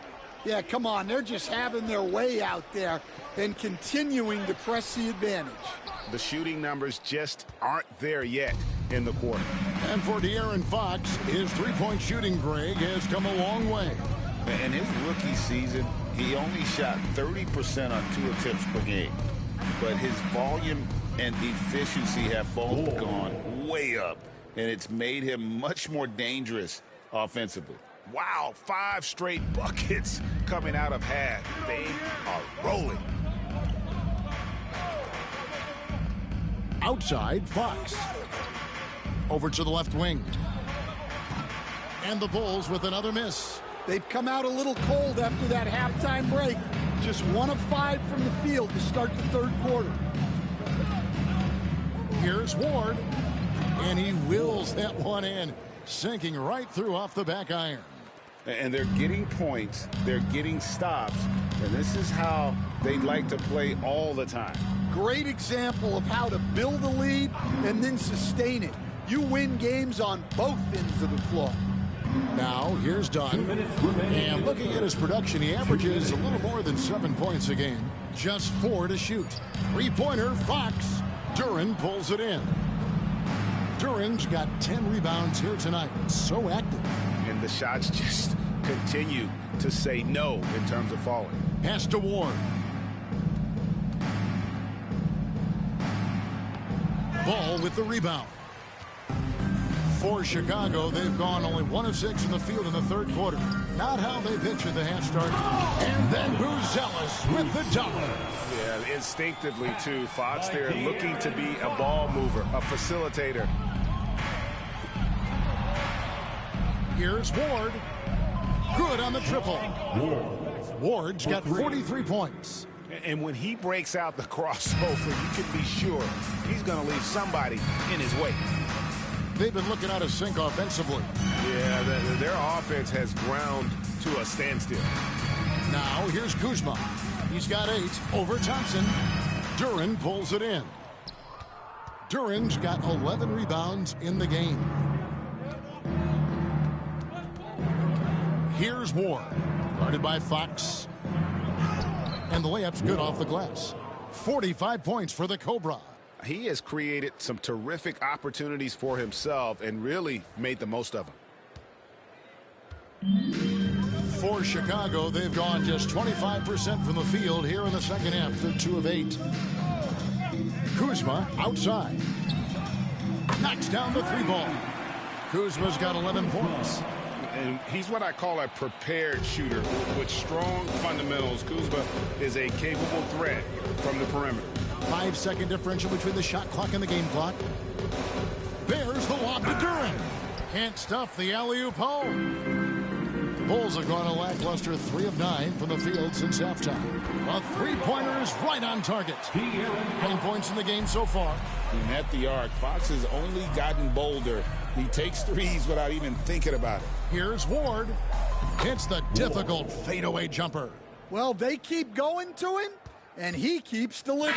Yeah, come on. They're just having their way out there and continuing to press the advantage. The shooting numbers just aren't there yet in the quarter. And for De'Aaron Fox, his three-point shooting, Greg, has come a long way. In his rookie season, he only shot 30% on 2 attempts per game. But his volume and efficiency have both gone way up, and it's made him much more dangerous offensively. Wow, 5 straight buckets coming out of half. They are rolling. Outside, Fox. Over to the left wing. And the Bulls with another miss. They've come out a little cold after that halftime break. Just 1 of 5 from the field to start the third quarter. Here's Ward, and he wills that one in, sinking right through off the back iron. And they're getting points, they're getting stops, and this is how they'd like to play all the time. Great example of how to build a lead and then sustain it. You win games on both ends of the floor. Now, here's Dunn. And looking at his production, he averages a little more than 7 points a game. Just 4 to shoot. Three-pointer, Fox. Duren pulls it in. Duren's got 10 rebounds here tonight. So active. And the shots just continue to say no in terms of falling. Pass to Ward. Ball with the rebound. For Chicago, they've gone only 1 of 6 in the field in the third quarter. Not how they pictured the half start. And then Buzelis with the double. Yeah, instinctively, too. Fox there looking to be a ball mover, a facilitator. Here's Ward. Good on the triple. Ward's got 43 points. And when he breaks out the crossover, you can be sure he's going to leave somebody in his way. They've been looking out of sync offensively. Yeah, their offense has ground to a standstill. Now here's Kuzma. He's got 8 over Thompson. Duren pulls it in. Duren's got 11 rebounds in the game. Here's Ward. Guarded by Fox. And the layup's good off the glass. 45 points for the Cobra. He has created some terrific opportunities for himself and really made the most of them. For Chicago, they've gone just 25% from the field here in the second half. They're 2 of 8. Kuzma outside. Knocks down the 3 ball. Kuzma's got 11 points. And he's what I call a prepared shooter with strong fundamentals. Kuzma is a capable threat from the perimeter. 5-second differential between the shot clock and the game clock. There's the lob to Duran. Can't stuff the alley-oop home. The Bulls have gone a lackluster 3 of 9 from the field since halftime. A three-pointer is right on target. 10 points in the game so far. And at the arc, Fox has only gotten bolder. He takes threes without even thinking about it. Here's Ward. It's the difficult fadeaway jumper. Well, they keep going to him, and he keeps delivering.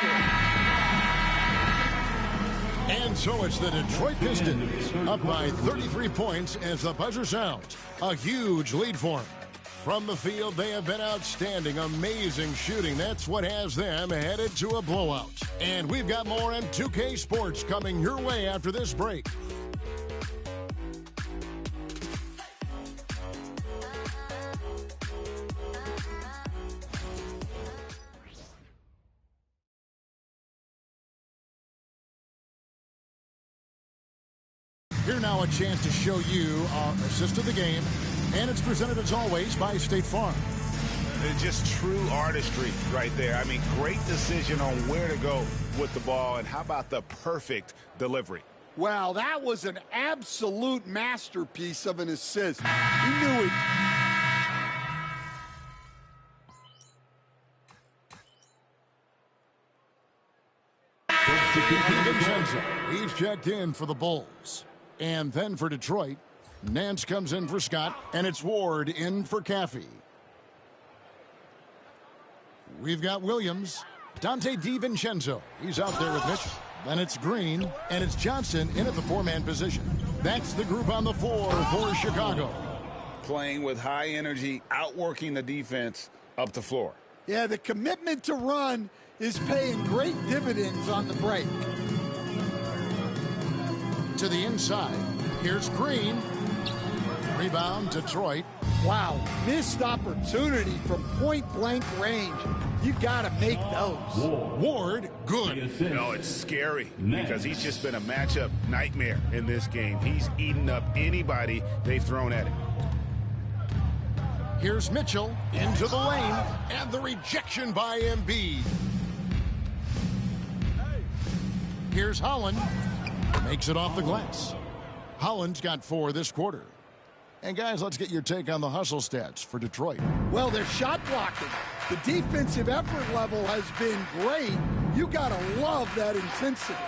And so it's the Detroit Pistons up by 33 points as the buzzer sounds. A huge lead for them. From the field, they have been outstanding, amazing shooting. That's what has them headed to a blowout. And we've got more M2K Sports coming your way after this break. Here now a chance to show you our assist of the game, and it's presented as always by State Farm. It's just true artistry right there. I mean, great decision on where to go with the ball, and how about the perfect delivery? Wow, that was an absolute masterpiece of an assist. He knew it. He's checked in for the Bulls. And then for Detroit, Nance comes in for Scott, and it's Ward in for Caffey. We've got Williams, Dante DiVincenzo. He's out there with Mitchell. Then it's Green, and it's Johnson in at the four-man position. That's the group on the floor for Chicago. Playing with high energy, outworking the defense up the floor. Yeah, the commitment to run is paying great dividends on the break. To the inside, here's Green. Rebound, Detroit. Wow, missed opportunity from point-blank range. You got to make those. Ward, good. No, it's scary because he's just been a matchup nightmare in this game. He's eaten up anybody they've thrown at him. Here's Mitchell into the lane, and the rejection by Embiid. Here's Holland. Makes it off the glass. Holland's got 4 this quarter. And guys, let's get your take on the hustle stats for Detroit. Well, they're shot blocking. The defensive effort level has been great. You got to love that intensity.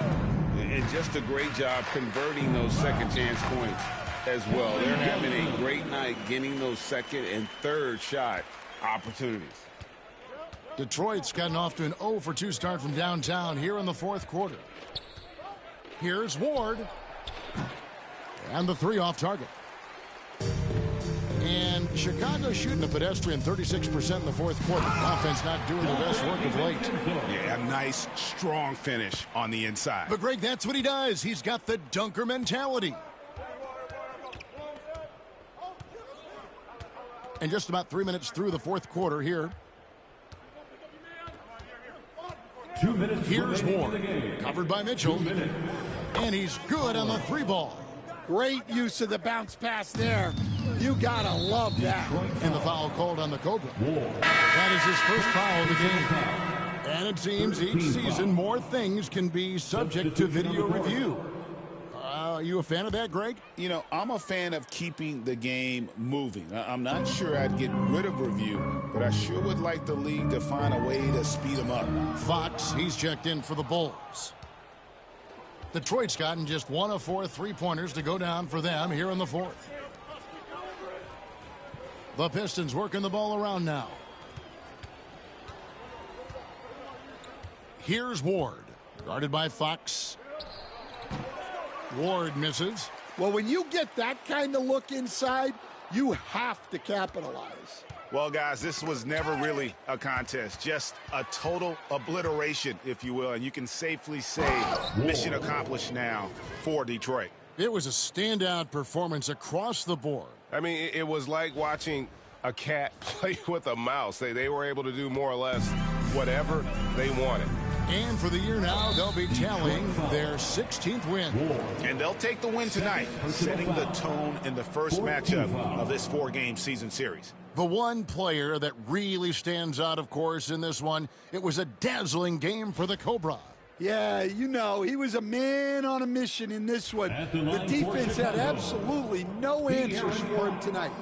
And just a great job converting those second chance points as well. They're having a great night getting those second and third shot opportunities. Detroit's gotten off to an 0 for 2 start from downtown here in the fourth quarter. Here's Ward. And the 3 off target. And Chicago shooting a pedestrian 36% in the fourth quarter. Offense not doing the best work of late. Yeah, a nice, strong finish on the inside. But Greg, that's what he does. He's got the dunker mentality. And just about 3 minutes through the fourth quarter here. 2 minutes. Here's Ward. Covered by Mitchell. And he's good on the 3 ball. Great use of the bounce pass there. You gotta love that. And the foul called on the Cobra. That is his first foul of the game. And it seems each season more things can be subject to video review. Are you a fan of that, Greg? You know, I'm a fan of keeping the game moving. I'm not sure I'd get rid of review, but I sure would like the league to find a way to speed them up. Fox, he's checked in for the Bulls. Detroit's gotten just 1 of 4 3-pointers to go down for them here in the fourth. The Pistons working the ball around now. Here's Ward, guarded by Fox. Ward misses. Well, when you get that kind of look inside, you have to capitalize. Well, guys, this was never really a contest, just a total obliteration, if you will, and you can safely say mission accomplished now for Detroit. It was a standout performance across the board. I mean, it was like watching a cat play with a mouse. They were able to do more or less whatever they wanted. And for the year now, they'll be tallying their 16th win. And they'll take the win tonight, setting the tone in the first matchup of this 4-game season series. The one player that really stands out, of course, in this one, it was a dazzling game for the Cobra. Yeah, you know, he was a man on a mission in this one. The defense had absolutely no answers for him tonight.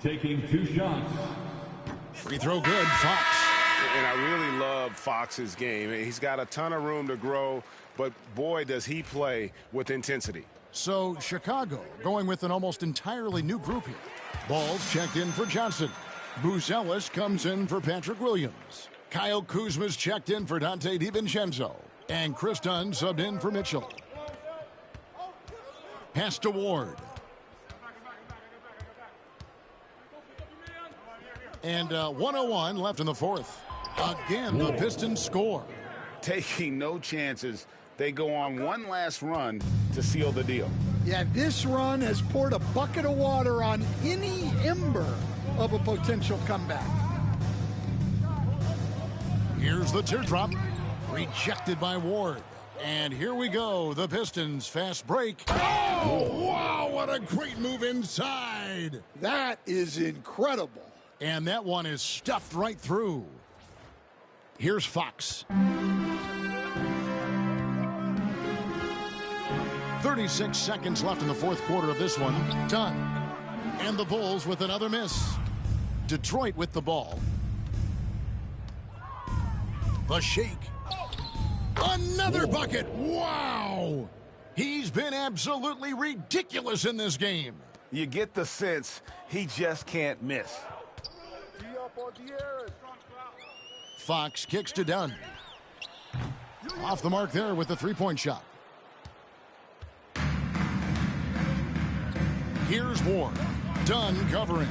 Taking 2 shots. Free throw good, Fox. And I really love Fox's game. He's got a ton of room to grow, but boy, does he play with intensity. So Chicago going with an almost entirely new group here. Ball's checked in for Johnson. Buzelis comes in for Patrick Williams. Kyle Kuzma's checked in for Dante DiVincenzo. And Chris Dunn subbed in for Mitchell. Pass to Ward. And 1:01 left in the fourth. Again, the Pistons score. Taking no chances. They go on one last run to seal the deal. Yeah, this run has poured a bucket of water on any ember of a potential comeback. Here's the teardrop. Rejected by Ward. And here we go. The Pistons fast break. Oh, wow, what a great move inside. That is incredible. And that one is stuffed right through. Here's Fox. 36 seconds left in the fourth quarter of this one. Done. And the Bulls with another miss. Detroit with the ball. The shake. Another bucket. Wow. He's been absolutely ridiculous in this game. You get the sense he just can't miss. Fox kicks to Dunn. Off the mark there with the three-point shot. Here's Ward. Dunn covering.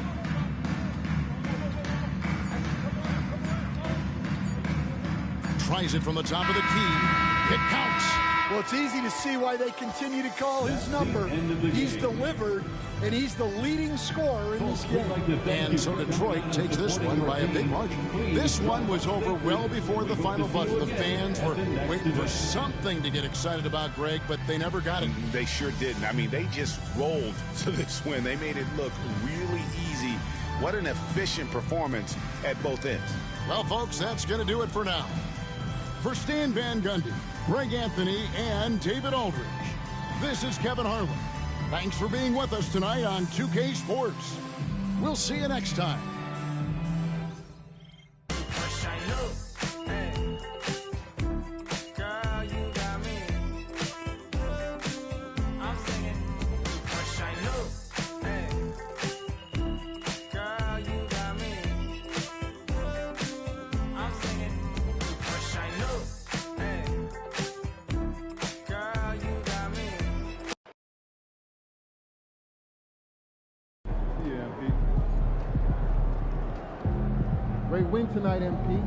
Tries it from the top of the key. It counts. Well, it's easy to see why they continue to call his number. He's delivered, and he's the leading scorer in this game. And so Detroit takes this one by a big margin. This one was over well before the final buzzer. The fans were waiting for something to get excited about, Greg, but they never got it. They sure didn't. I mean, they just rolled to this win. They made it look really easy. What an efficient performance at both ends. Well, folks, that's going to do it for now. For Stan Van Gundy, Greg Anthony, and David Aldridge, this is Kevin Harlan. Thanks for being with us tonight on 2K Sports. We'll see you next time. Great win tonight, MP.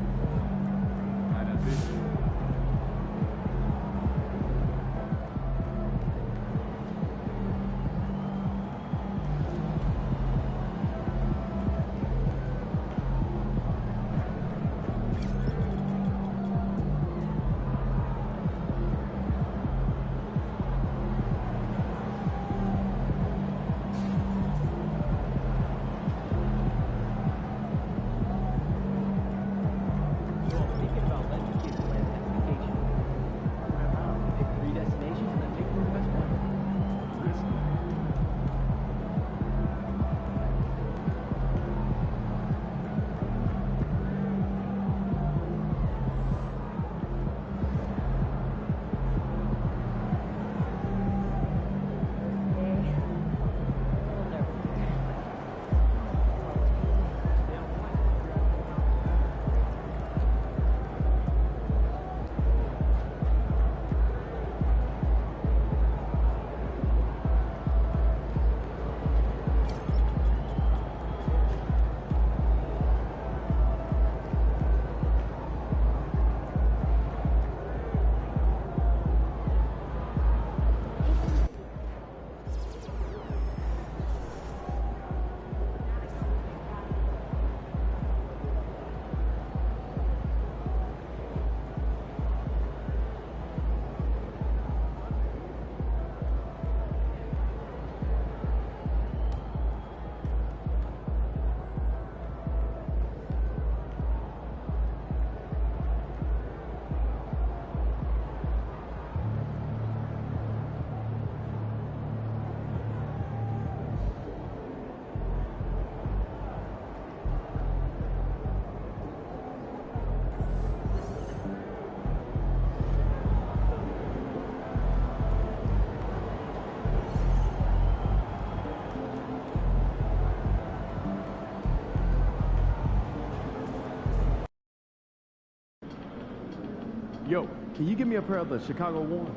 Yo, can you give me a pair of the Chicago ones?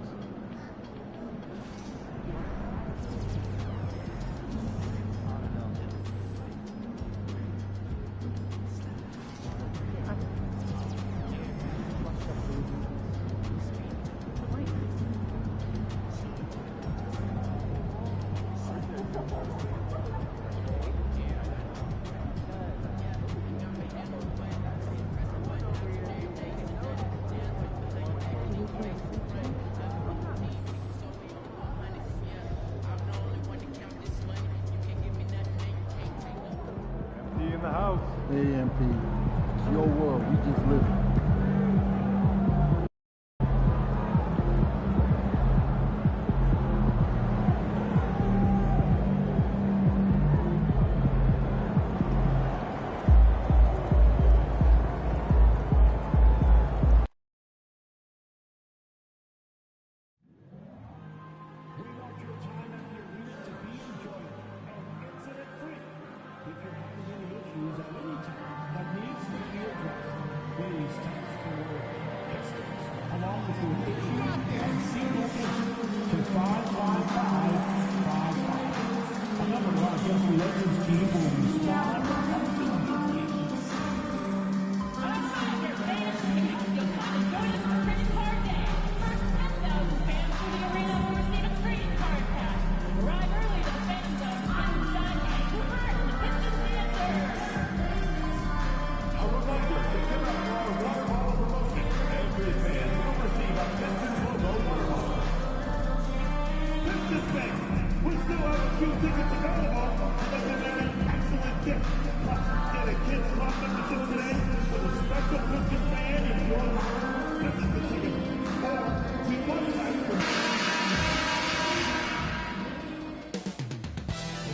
In the house. AMP. It's your world. We just live it.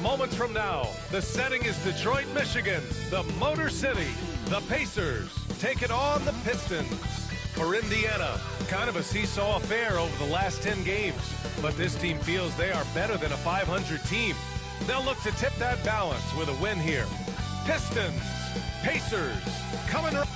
Moments from now, the setting is Detroit, Michigan, the Motor City. The Pacers take it on the Pistons. For Indiana, kind of a seesaw affair over the last 10 games. But this team feels they are better than a 500 team. They'll look to tip that balance with a win here. Pistons, Pacers, coming up.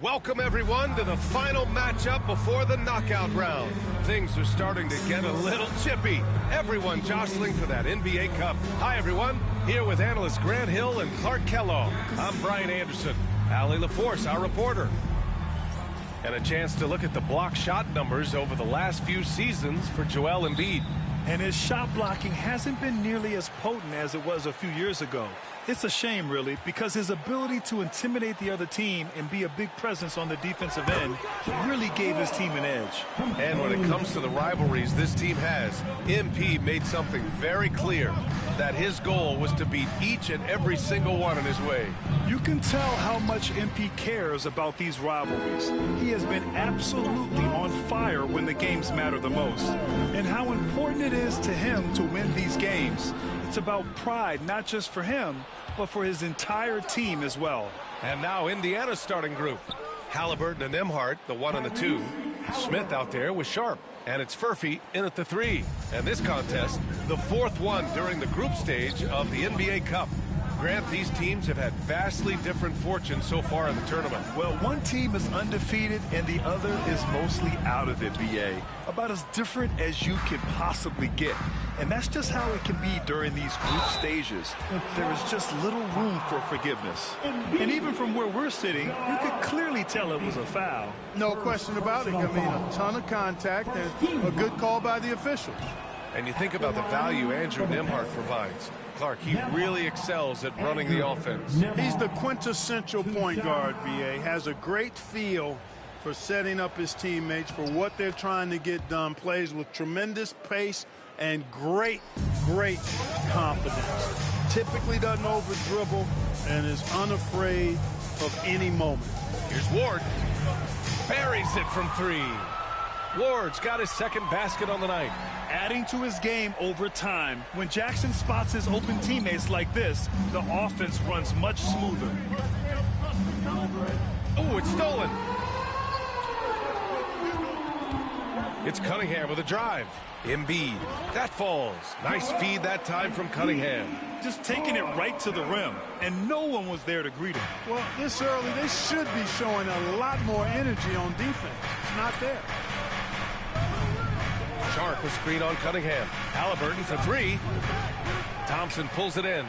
Welcome, everyone, to the final matchup before the knockout round. Things are starting to get a little chippy. Everyone jostling for that NBA Cup. Hi, everyone. Here with analysts Grant Hill and Clark Kellogg. I'm Brian Anderson. Allie LaForce, our reporter. And a chance to look at the block shot numbers over the last few seasons for Joel Embiid. And his shot blocking hasn't been nearly as potent as it was a few years ago. It's a shame, really, because his ability to intimidate the other team and be a big presence on the defensive end really gave his team an edge. And when it comes to the rivalries this team has, MP made something very clear, that his goal was to beat each and every single one in his way. You can tell how much MP cares about these rivalries. He has been absolutely on fire when the games matter the most. And how important it is to him to win these games. It's about pride, not just for him, but for his entire team as well. And now Indiana's starting group. Halliburton and Nembhard, the 1 and the 2. Smith out there with Sharp. And it's Furphy in at the 3. And this contest, the 4th one during the group stage of the NBA Cup. Grant, these teams have had vastly different fortunes so far in the tournament. Well, one team is undefeated and the other is mostly out of it, BA. About as different as you can possibly get. And that's just how it can be during these group stages. There is just little room for forgiveness. And even from where we're sitting, you could clearly tell it was a foul. No question about it. I mean, a ton of contact and a good call by the officials. And you think about the value Andrew Nembhard provides. Clark, he really excels at running the offense. He's the quintessential point guard, BA. Has a great feel for setting up his teammates for what they're trying to get done. Plays with tremendous pace and great confidence. Typically doesn't over-dribble and is unafraid of any moment. Here's Ward. Buries it from 3. Ward's got his second basket on the night. Adding to his game over time. When Jackson spots his open teammates like this, the offense runs much smoother. Oh, it's stolen. It's Cunningham with a drive. Embiid. That falls. Nice feed that time from Cunningham. just taking it right to the rim, and no one was there to greet him. Well, this early, they should be showing a lot more energy on defense. It's not there. Sharp with screen on Cunningham. Halliburton for three. Thompson pulls it in.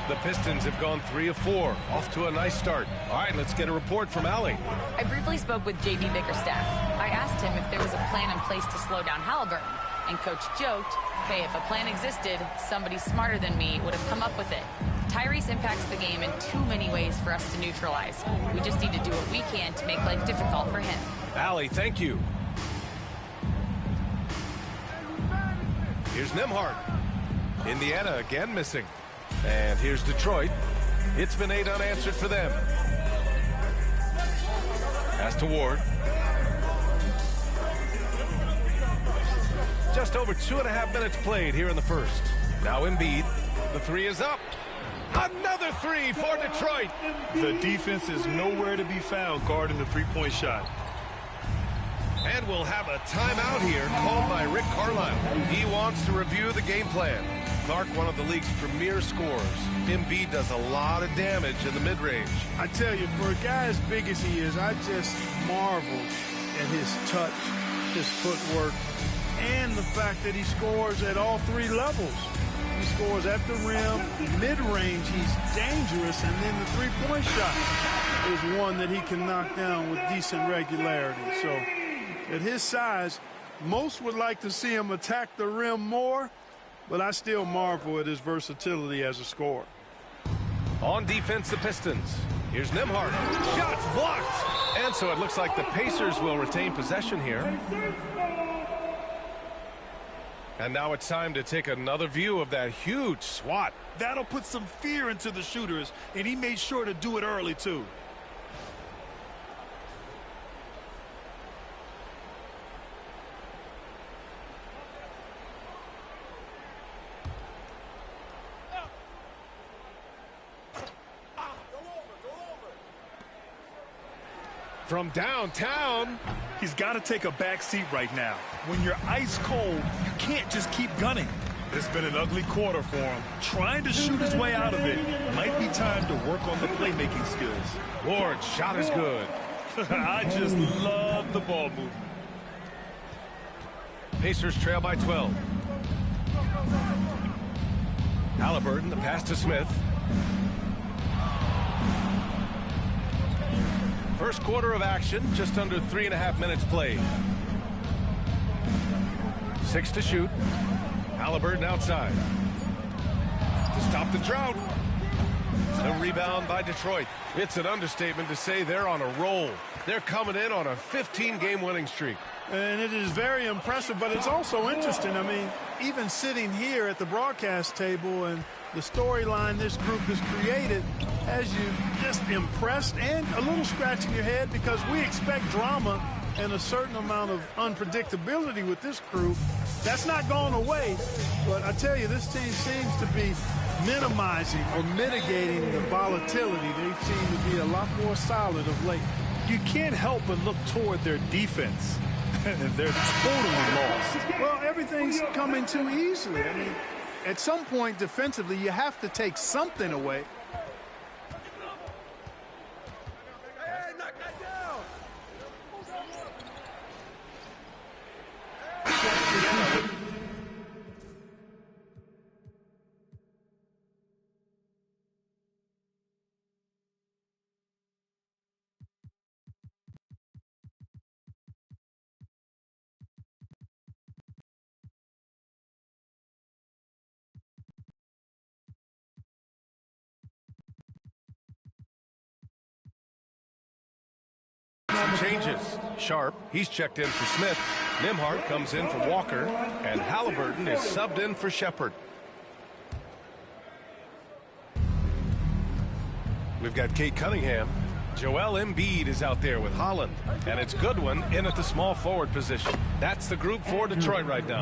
The Pistons have gone 3 of 4. Off to a nice start. All right, let's get a report from Allie. I briefly spoke with J.B. Bickerstaff. I asked him if there was a plan in place to slow down Halliburton. And Coach joked, hey, if a plan existed, somebody smarter than me would have come up with it. Tyrese impacts the game in too many ways for us to neutralize. We just need to do what we can to make life difficult for him. Allie, thank you. Here's Nembhard. Indiana again missing. And here's Detroit. It's been 8 unanswered for them. Pass to Ward. Just over 2.5 minutes played here in the first. Now Embiid. The three is up. Another three for Detroit. The defense is nowhere to be found guarding the three-point shot. And we'll have a timeout here called by Rick Carlisle. He wants to review the game plan. Clark, one of the league's premier scorers. Embiid does a lot of damage in the mid-range. I tell you, for a guy as big as he is, I just marvel at his touch, his footwork, and the fact that he scores at all 3 levels. He scores at the rim, mid-range, he's dangerous, and then the three-point shot is one that he can knock down with decent regularity. So at his size, most would like to see him attack the rim more, but I still marvel at his versatility as a scorer. On defense, the Pistons. Here's Nembhard. Shots blocked. And so it looks like the Pacers will retain possession here. And now it's time to take another view of that huge swat. That'll put some fear into the shooters, and he made sure to do it early, too. From downtown. He's got to take a back seat right now. When you're ice cold, you can't just keep gunning. It's been an ugly quarter for him. Trying to shoot his way out of it. Might be time to work on the playmaking skills. Ward's shot is good. I just love the ball movement. Pacers trail by 12. Halliburton, the pass to Smith. First quarter of action, just under 3.5 minutes played. 6 to shoot. Halliburton outside. To stop the drought. The rebound by Detroit. It's an understatement to say they're on a roll. They're coming in on a 15-game winning streak. And it is very impressive, but it's also interesting. I mean, even sitting here at the broadcast table and the storyline this group has created has you just impressed and a little scratching your head, because we expect drama and a certain amount of unpredictability with this crew. That's not gone away, but I tell you, this team seems to be minimizing or mitigating the volatility. They seem to be a lot more solid of late. You can't help but look toward their defense. They're totally lost. Well, everything's coming too easily. I mean, at some point defensively, you have to take something away. Changes. Sharp, he's checked in for Smith. Nembhard comes in for Walker. And Halliburton is subbed in for Shepherd. We've got Kate Cunningham. Joel Embiid is out there with Holland. And it's Goodwin in at the small forward position. That's the group for Detroit right now.